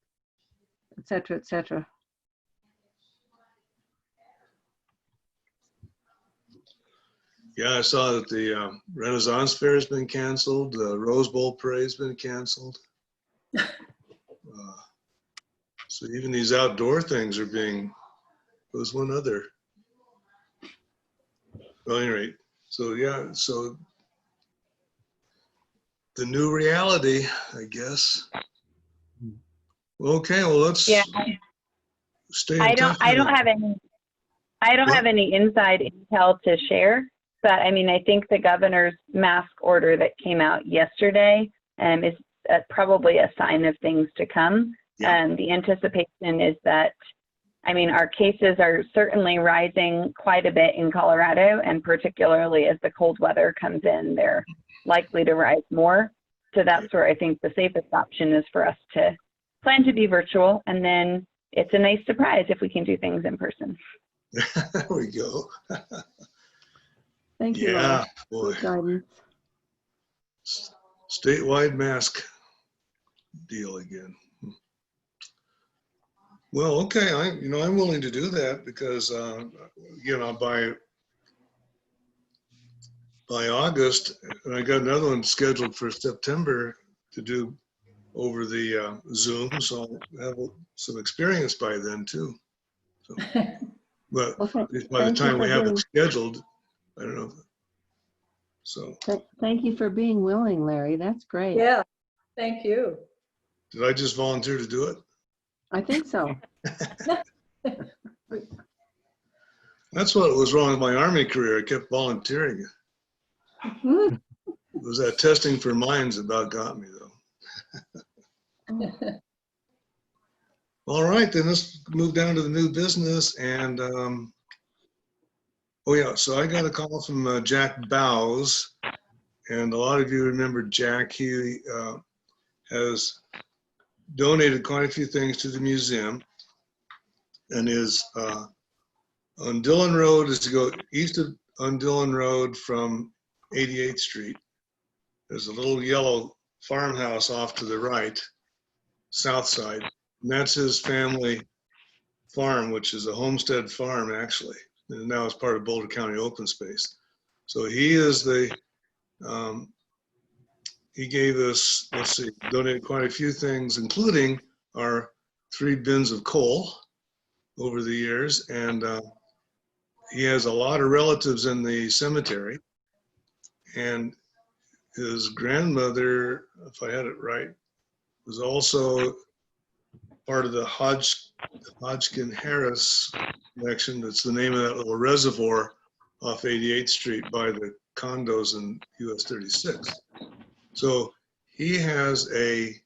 et cetera, et cetera. Yeah, I saw that the Renaissance Fair has been canceled. The Rose Bowl Parade's been canceled. So even these outdoor things are being, there was one other. Well, at any rate, so yeah, so the new reality, I guess. Okay, well, let's Yeah, stay in I touch. don't have any inside intel to share, but I mean, I think the governor's mask order that came out yesterday is probably a sign of things to come. Yeah. The anticipation is that, I mean, our cases are certainly rising quite a bit in Colorado, and particularly as the cold weather comes in, they're likely to rise more. So that's where I think the safest option is for us to plan to be virtual, and then it's a nice surprise if we can do things in person. There we go. Thank you, Yeah, Laura. boy, Good guidance. statewide mask deal again. Well, okay, I'm willing to do that because, by August, and I got another one scheduled for September to do over the Zoom, so I'll have some experience by then too. So, but Well, by the thank you time we for have it being- scheduled, I don't know. So, Thank you for being willing, Larry. That's great. Yeah, thank you. did I just volunteer to do it? I think so. That's what was wrong with my Army career. I kept volunteering. It was that testing for minds that about got me, though. All right, then let's move down to the new business. And, oh yeah, so I got a call from Jack Bowes. And a lot of you remember Jack. He has donated quite a few things to the museum, and is on Dillon Road, as you go east on Dillon Road from 88th Street. There's a little yellow farmhouse off to the right, south side, and that's his family farm, which is a homestead farm actually, and now it's part of Boulder County Open Space. So he is he gave us, let's see, donated quite a few things, including our 3 bins of coal over the years. And he has a lot of relatives in the cemetery. And his grandmother, if I had it right, was also part of the Hodgkin Harris connection. That's the name of that little reservoir off 88th Street by the condos in US 36. So he has again,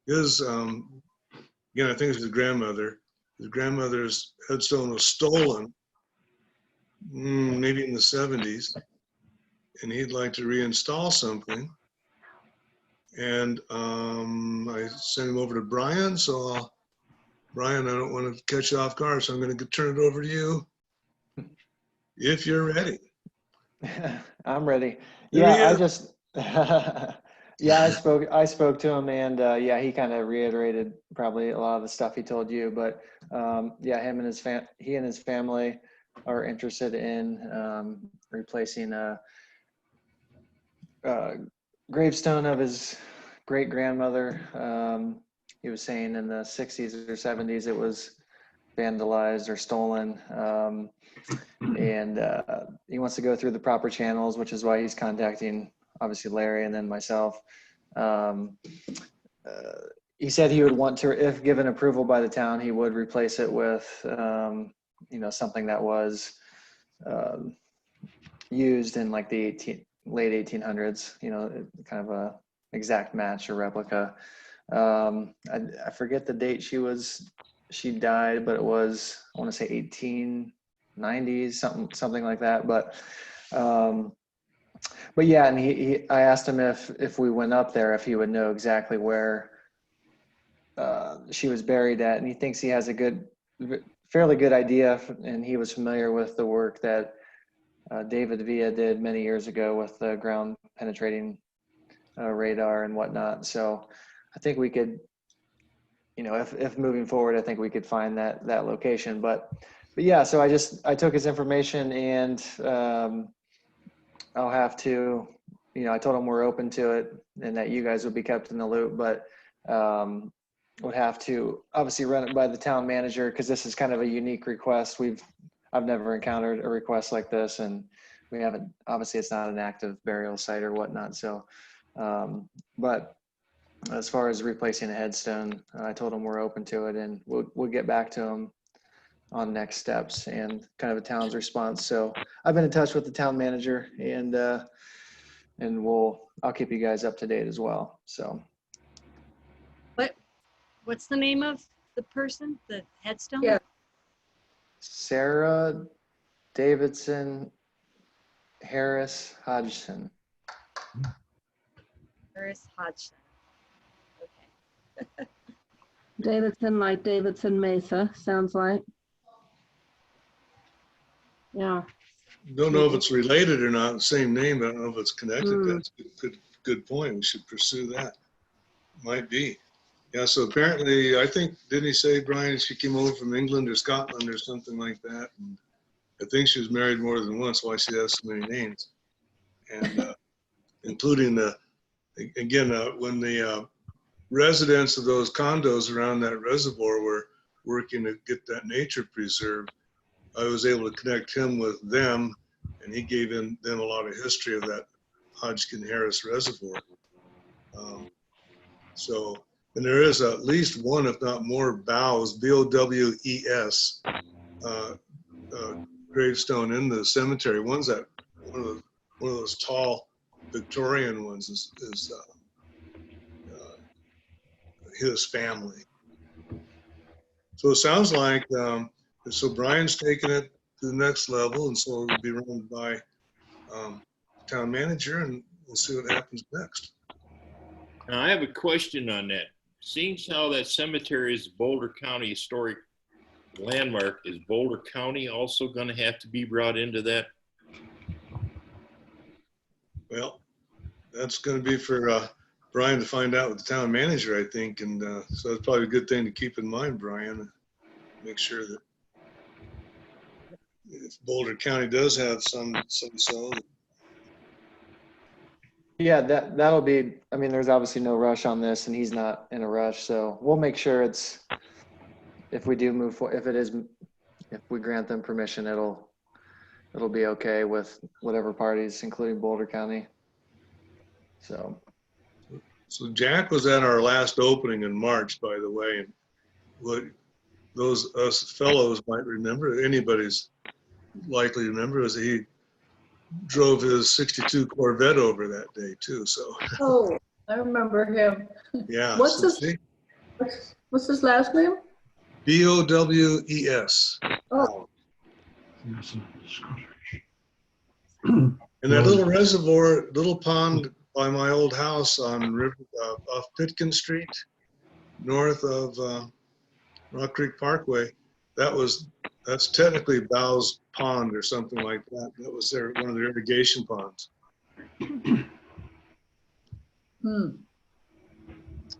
I think it's his grandmother. His grandmother's headstone was stolen, maybe in the 70s, and he'd like to reinstall something. And I sent him over to Brian, so Brian, I don't want to catch you off guard, so I'm going to turn it over to you if you're ready. I'm ready. There Yeah, he I is. just, yeah, I spoke to him, and yeah, he kind of reiterated probably a lot of the stuff he told you, but yeah, he and his family are interested in replacing a gravestone of his great grandmother. He was saying in the 60s or 70s it was vandalized or stolen. And he wants to go through the proper channels, which is why he's contacting obviously Larry and then myself. He said he would want to, if given approval by the town, he would replace it with, something that was used in like the late 1800s, kind of a exact match or replica. I forget the date she died, but it was, I want to say 1890s, something like that. But yeah, and I asked him if we went up there, if he would know exactly where she was buried at, and he thinks he has a fairly good idea, and he was familiar with the work that David Villa did many years ago with the ground penetrating radar and whatnot. So I think we could, if moving forward, I think we could find that location. But yeah, so I took his information, and I'll have to, I told him we're open to it and that you guys would be kept in the loop, but would have to obviously run it by the town manager, because this is kind of a unique request. I've never encountered a request like this, and we haven't, obviously it's not an active burial site or whatnot. So, but as far as replacing a headstone, I told him we're open to it, and we'll get back to him on next steps and kind of a town's response. So I've been in touch with the town manager, and I'll keep you guys up to date as well. So. What's the name of the person, the headstone? Yeah. Sarah Davidson Harris Hodgson. Harris Hodgson. Okay. Davidson, like Davidson Mesa, sounds like. Yeah. Don't know if it's related or not, the same name. I don't know if it's connected. Hmm. That's a good point. We should pursue that. Might be. Yeah, so apparently, I think, didn't he say, Brian, she came over from England or Scotland or something like that? And I think she was married more than once, why she has so many names. And including when the residents of those condos around that reservoir were working to get that nature preserved, I was able to connect him with them, and he gave them a lot of history of that Hodgkin Harris Reservoir. And there is at least one, if not more, Bows, B-O-W-E-S, gravestone in the cemetery. One of those tall Victorian ones is his family. So it sounds like so Brian's taking it to the next level, and so it'll be run by town manager, and we'll see what happens next. Now, I have a question on that. Seeing how that cemetery is Boulder County Historic Landmark, is Boulder County also going to have to be brought into that? Well, that's going to be for Brian to find out with the town manager, I think. And so it's probably a good thing to keep in mind, Brian, make sure that if Boulder County does have some so. Yeah, that'll be, I mean, there's obviously no rush on this, and he's not in a rush. So we'll make sure if we do move forward, if we grant them permission, it'll be okay with whatever parties, including Boulder County. So Jack was at our last opening in March, by the way. And what us fellows might remember, anybody's likely to remember, is that he drove his 62 Corvette over that day too. So. Oh, I remember him. Yeah. What's his last name? B-O-W-E-S. Oh, And that little reservoir, little pond by my old house on off Pitkin Street, north of Rock Creek Parkway, that's technically Bow's Pond or something like that. That was one of their irrigation ponds.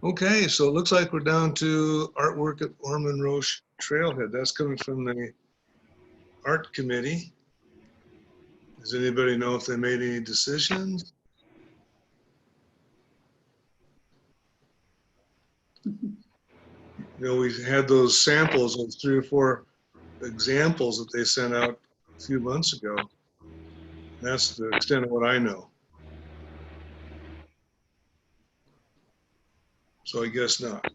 Okay, so it looks like we're down to artwork at Ormond Roche Trailhead. That's coming from the art committee. Does anybody know if they made any decisions? We had those samples of 3 or 4 examples that they sent out a few months ago. That's the extent of what I know. So I guess not.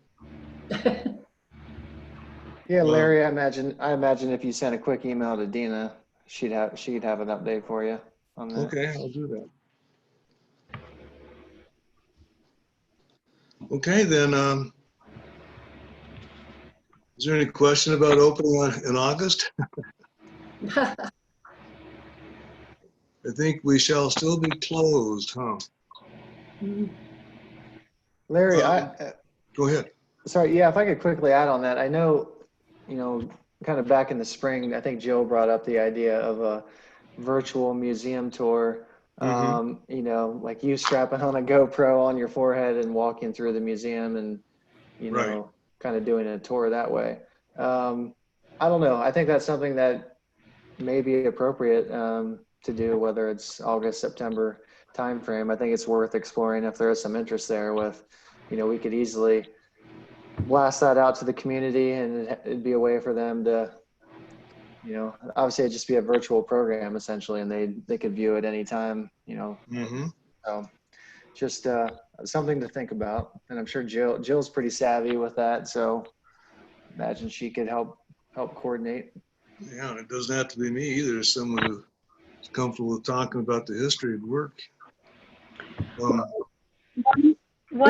yeah, Larry, I imagine if you sent a quick email to Dina, she'd have an update for you on that. Okay, I'll do that. Okay, then, is there any question about opening in August? I think we shall still be closed, huh? Larry, Go ahead. sorry, yeah, if I could quickly add on that, I know, kind of back in the spring, I think Jill brought up the idea of a virtual museum tour. Like you strapping on a GoPro on your forehead and walking through the museum and, Right. kind of doing a tour that way. I don't know. I think that's something that may be appropriate to do, whether it's August, September timeframe. I think it's worth exploring if there is some interest there with, we could easily blast that out to the community and it'd be a way for them to, obviously it'd just be a virtual program essentially, and they could view it anytime, Mm-hmm. so just something to think about. And I'm sure Jill's pretty savvy with that. So imagine she could help coordinate. Yeah, and it doesn't have to be me either. It's someone who's comfortable with talking about the history of work. One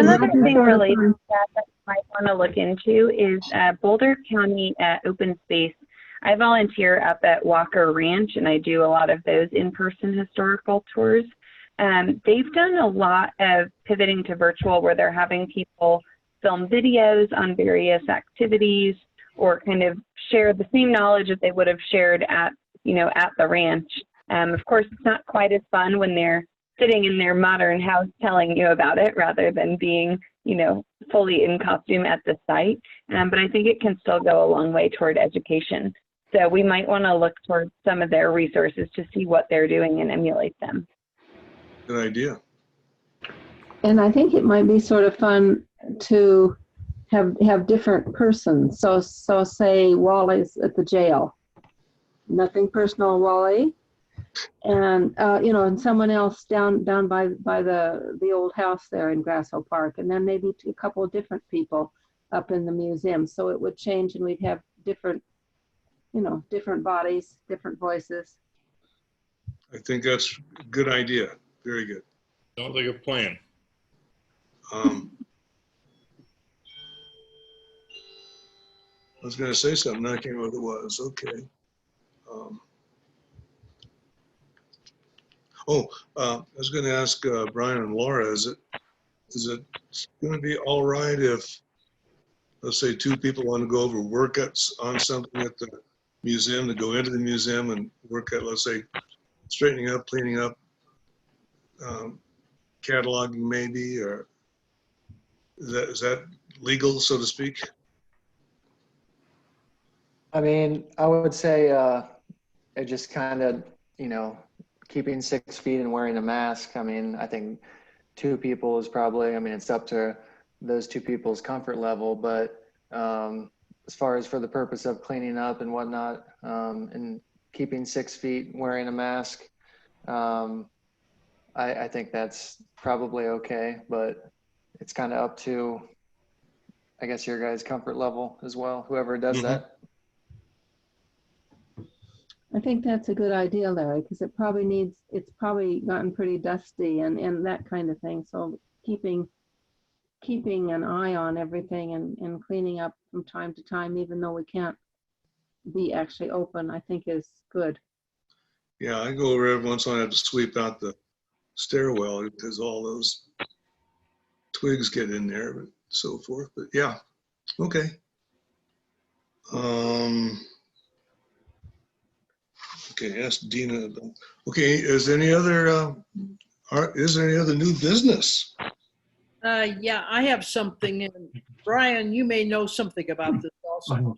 other Imagine thing sort of related fun. to that you might want to look into is Boulder County Open Space. I volunteer up at Walker Ranch, and I do a lot of those in-person historical tours. They've done a lot of pivoting to virtual, where they're having people film videos on various activities or kind of share the same knowledge that they would have shared at the ranch. Of course, it's not quite as fun when they're sitting in their modern house telling you about it rather than being, fully in costume at the site. But I think it can still go a long way toward education. So we might want to look towards some of their resources to see what they're doing and emulate them. Good idea. And I think it might be sort of fun to have different persons. So say Wally's at the jail. Nothing personal, Wally. And and someone else down by the old house there in Grasshoe Park, and then maybe a couple of different people up in the museum. So it would change, and we'd have different bodies, different voices. I think that's a good idea. Very good. Sounds like a plan. I was going to say something. I can't remember what it was. Okay. I was going to ask Brian and Laura, is it going to be all right if, let's say, two people want to go over workouts on something at the museum, to go into the museum and work at, let's say, straightening up, cleaning up, cataloging maybe, or is that legal, so to speak? I mean, I would say it just kind of, keeping 6 feet and wearing a mask. I mean, I think two people is probably, it's up to those two people's comfort level, but as far as for the purpose of cleaning up and whatnot, and keeping 6 feet, wearing a mask, I think that's probably okay, but it's kind of up to, I guess, your guys' comfort level as well, whoever does that. I think that's a good idea, Larry, because it's probably gotten pretty dusty and that kind of thing. So keeping an eye on everything and cleaning up from time to time, even though we can't be actually open, I think is good. Yeah, I go over every once in a while. I have to sweep out the stairwell because all those twigs get in there and so forth. But yeah, okay. Okay, ask Dina. Okay, is there any other new business? Yeah, I have something. And Brian, you may know something about this also.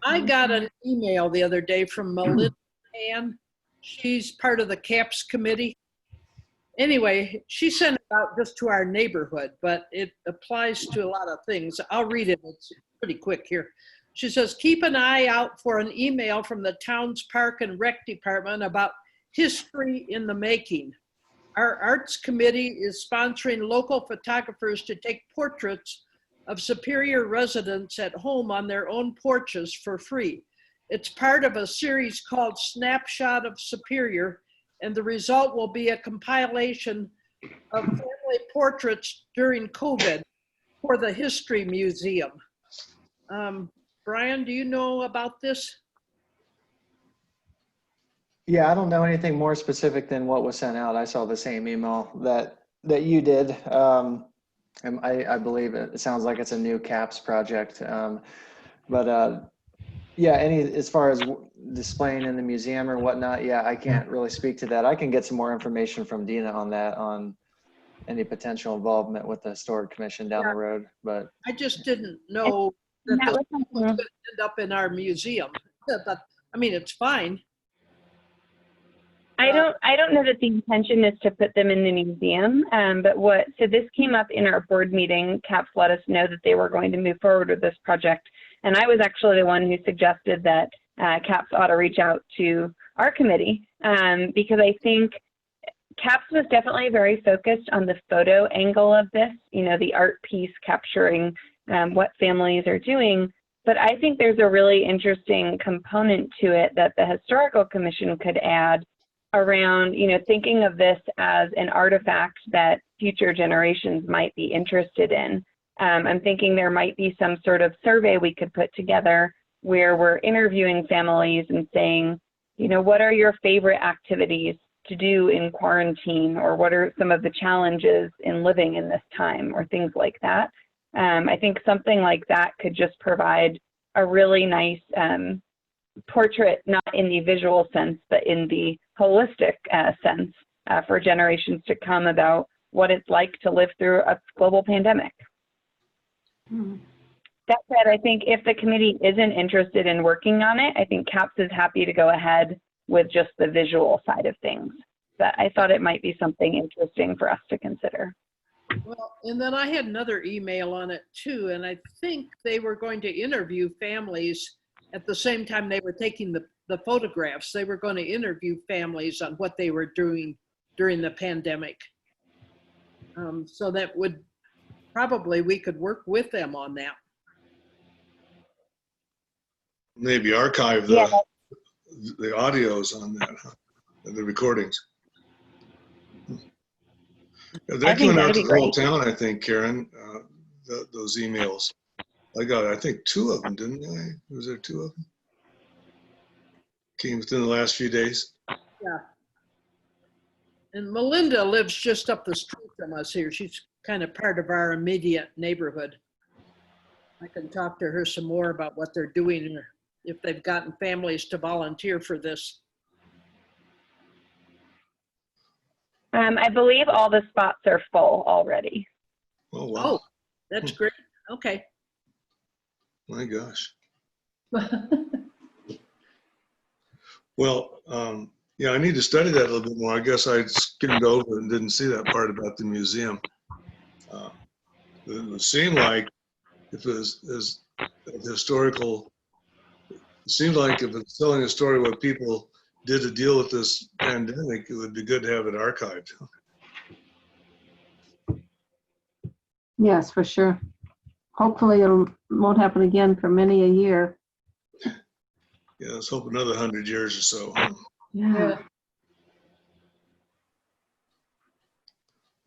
I got an email the other day from Melinda Ann. She's part of the CAPS committee. Anyway, she sent it out just to our neighborhood, but it applies to a lot of things. I'll read it. It's pretty quick here. She says, keep an eye out for an email from the town's Park and Rec Department about history in the making. Our arts committee is sponsoring local photographers to take portraits of Superior residents at home on their own porches for free. It's part of a series called Snapshot of Superior, and the result will be a compilation of family family portraits during COVID for the History Museum. Brian, do you know about this? Yeah, I don't know anything more specific than what was sent out. I saw the same email that you did. And I believe it sounds like it's a new CAPS project. Yeah, as far as displaying in the museum or whatnot, yeah, I can't really speak to that. I can get some more information from Dina on that, on any potential involvement with the Historic Commission down the road, but I just didn't know that That this was was something- going to end up in our museum. But, I mean, it's fine. I don't know that the intention is to put them in the museum, so this came up in our board meeting. CAPS let us know that they were going to move forward with this project. And I was actually the one who suggested that CAPS ought to reach out to our committee, because I think CAPS was definitely very focused on the photo angle of this, the art piece capturing what families are doing. But I think there's a really interesting component to it that the Historical Commission could add around, thinking of this as an artifact that future generations might be interested in. I'm thinking there might be some sort of survey we could put together where we're interviewing families and saying, what are your favorite activities to do in quarantine, or what are some of the challenges in living in this time, or things like that. I think something like that could just provide a really nice portrait, not in the visual sense, but in the holistic sense for generations to come about what it's like to live through a global pandemic. That said, I think if the committee isn't interested in working on it, I think CAPS is happy to go ahead with just the visual side of things. But I thought it might be something interesting for us to consider. Well, and then I had another email on it too, and I think they were going to interview families at the same time they were taking the photographs. They were going to interview families on what they were doing during the pandemic. So that would probably, we could work with them on that. Maybe archive Yeah. the audios on that, huh? The recordings. I That think went out that'd to be the whole great. town, I think, Karen, those emails. I got, I think, 2 of them, didn't I? Was there 2 of them? Came within the last few days. Yeah. And Melinda lives just up the street from us here. She's kind of part of our immediate neighborhood. I can talk to her some more about what they're doing and if they've gotten families to volunteer for this. I believe all the spots are full already. Oh, wow. Oh, that's great. Okay. My gosh. Well, yeah, I need to study that a little bit more. I guess I skimmed over and didn't see that part about the museum. It would seem like if it was historical, it seemed like if it's telling a story what people did to deal with this pandemic, it would be good to have it archived. Yes, for sure. Hopefully it won't happen again for many a year. Yeah, let's hope another 100 years or so. Huh? Yeah.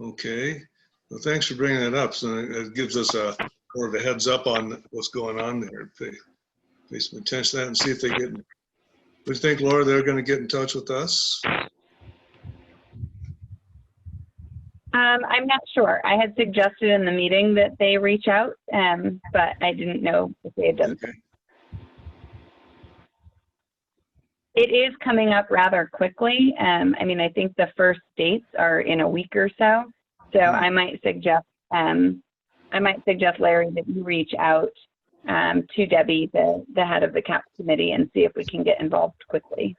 Okay. Well, thanks for bringing that up. So it gives us more of a heads up on what's going on there. Pay some attention to that and see if they get. What do you think, Laura? They're going to get in touch with us? I'm not sure. I had suggested in the meeting that they reach out, but I didn't know if they had done so. Okay. It is coming up rather quickly. I mean, I think the first dates are in a week or so. So I might suggest Larry that you reach out to Debbie, the head of the CAPS committee, and see if we can get involved quickly.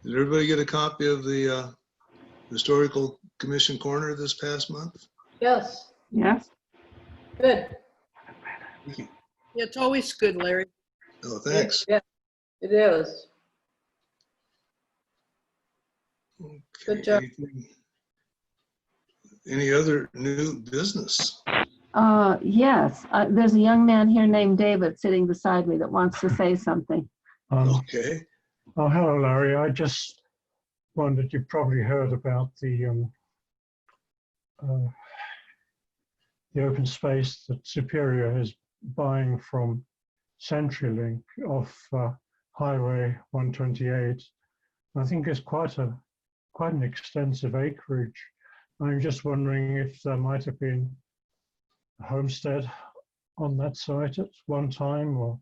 Did everybody get a copy of the Historical Commission Corner this past month? Yes, Yes. good. It's always good, Larry. Oh, thanks. Yeah, it is. Okay, Good job. Any other new business? Yes, there's a young man here named David sitting beside me that wants to say something. Okay. Oh, hello, Larry. I just wondered, you probably heard about uh, the open space that Superior is buying from CenturyLink off Highway 128. I think it's quite an extensive acreage. I'm just wondering if there might have been a homestead on that site at one time, or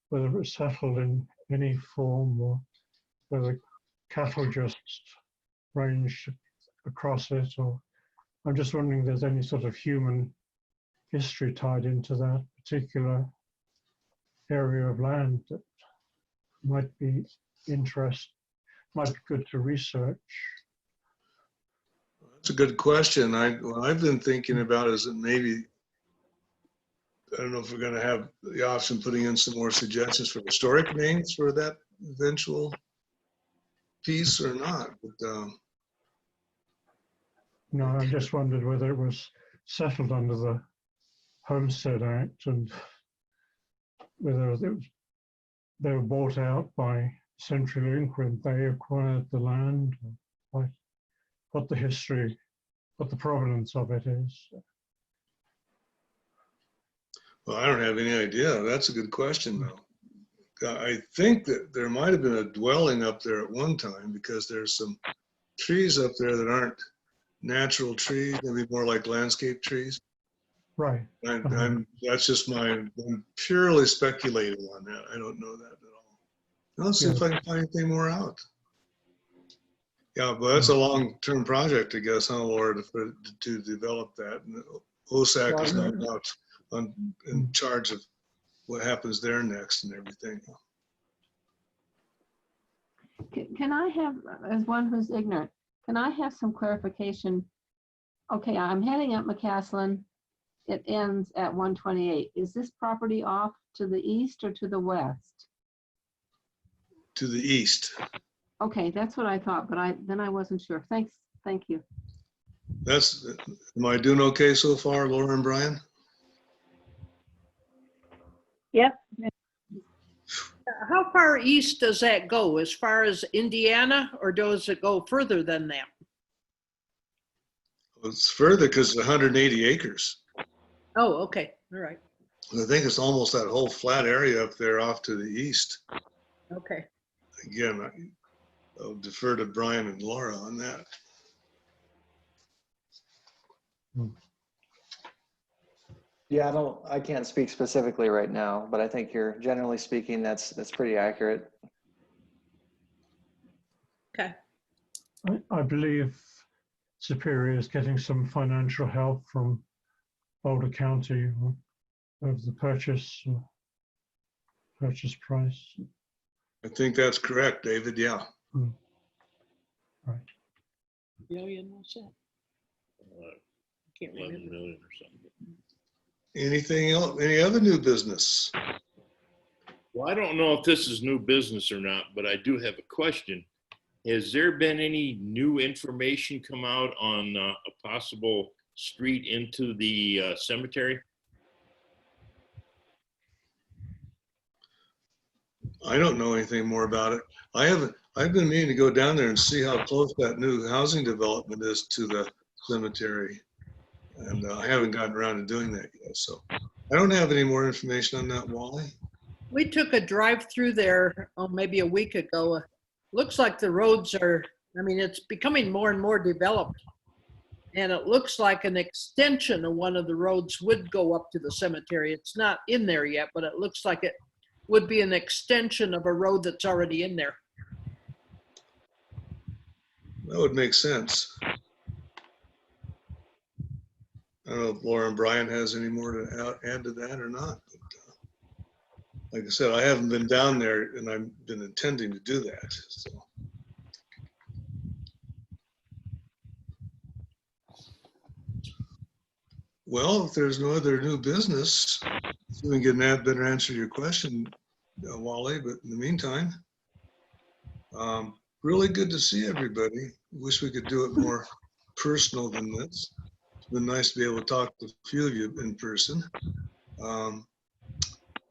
whether it was settled in any form, or whether cattle just ranged across it, or I'm just wondering if there's any sort of human history tied into that particular area of land that might be might be good to research. That's a good question. What I've been thinking about is that maybe, I don't know if we're going to have the option of putting in some more suggestions for historic names for that eventual piece or not. But No, I just wondered whether it was settled under the Homestead Act and whether they were bought out by CenturyLink when they acquired the land, or what the history, what the provenance of it is. well, I don't have any idea. That's a good question, though. I think that there might have been a dwelling up there at one time, because there's some trees up there that aren't natural trees, maybe more like landscape trees. Right. That's just I'm purely speculating on that. I don't know that at all. Let's see if I can find anything more out. Yeah, but that's a long-term project, I guess, huh, Laura, to develop that. And OSAC is now in charge of what happens there next and everything. Can I have, as one who's ignorant, can I have some clarification? Okay, I'm heading up McCaslin. It ends at 128. Is this property off to the east or to the west? To the east. Okay, that's what I thought, but I wasn't sure. Thanks, thank you. Am I doing okay so far, Laura and Brian? Yep. How far east does that go? As far as Indiana, or does it go further than that? Well, it's further because it's 180 acres. Oh, okay, all right, I think it's almost that whole flat area up there off to the east. okay. Again, I'll defer to Brian and Laura on that. Yeah, I can't speak specifically right now, but I think generally speaking, that's pretty accurate. Okay. I believe Superior is getting some financial help from Boulder County of the purchase price. I think that's correct, David. Yeah. Right. Million, what's that? Can't 11 remember. million or something. Anything else? Any other new business? Well, I don't know if this is new business or not, but I do have a question. Has there been any new information come out on a possible street into the cemetery? I don't know anything more about it. I've been meaning to go down there and see how close that new housing development is to the cemetery. And I haven't gotten around to doing that yet. So I don't have any more information on that, Wally. We took a drive through there, maybe a week ago. Looks like the roads are, it's becoming more and more developed. And it looks like an extension of one of the roads would go up to the cemetery. It's not in there yet, but it looks like it would be an extension of a road that's already in there. That would make sense. I don't know if Laura and Brian has any more to add to that or not. But, like I said, I haven't been down there and I've been intending to do that. So. Well, if there's no other new business, we can get that better answer your question, Wally. But in the meantime, really good to see everybody. Wish we could do it more personal than this. been nice to be able to talk to a few of you in person.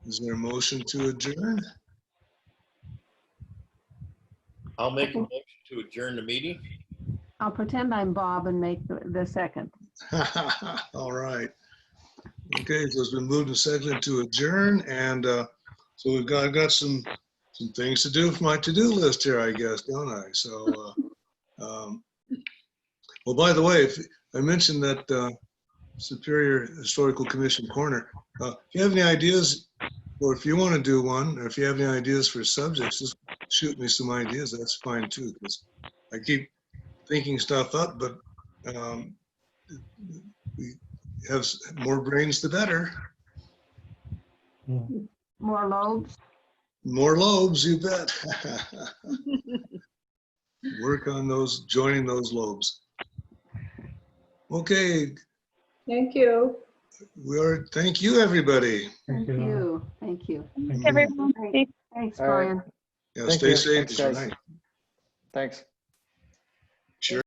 Is there a motion to adjourn? I'll make a motion to adjourn the meeting. I'll pretend I'm Bob and make the second. All right. Okay, so it's been moved and seconded to adjourn, and so I've got some things to do for my to-do list here, I guess, don't I? So, well, by the way, if I mentioned that Superior Historical Commission Corner, if you have any ideas, or if you want to do one, or if you have any ideas for subjects, just shoot me some ideas. That's fine too, because I keep thinking stuff up, but we have more brains, the better. More lobes? More lobes, you bet. Work on those, joining those lobes. Okay, Thank you. thank you, everybody. Thank you. Thank you. Thank you. Everyone, stay Thanks, All right. Brian. Yeah, Thank stay you. safe Thanks, guys. tonight. Thanks.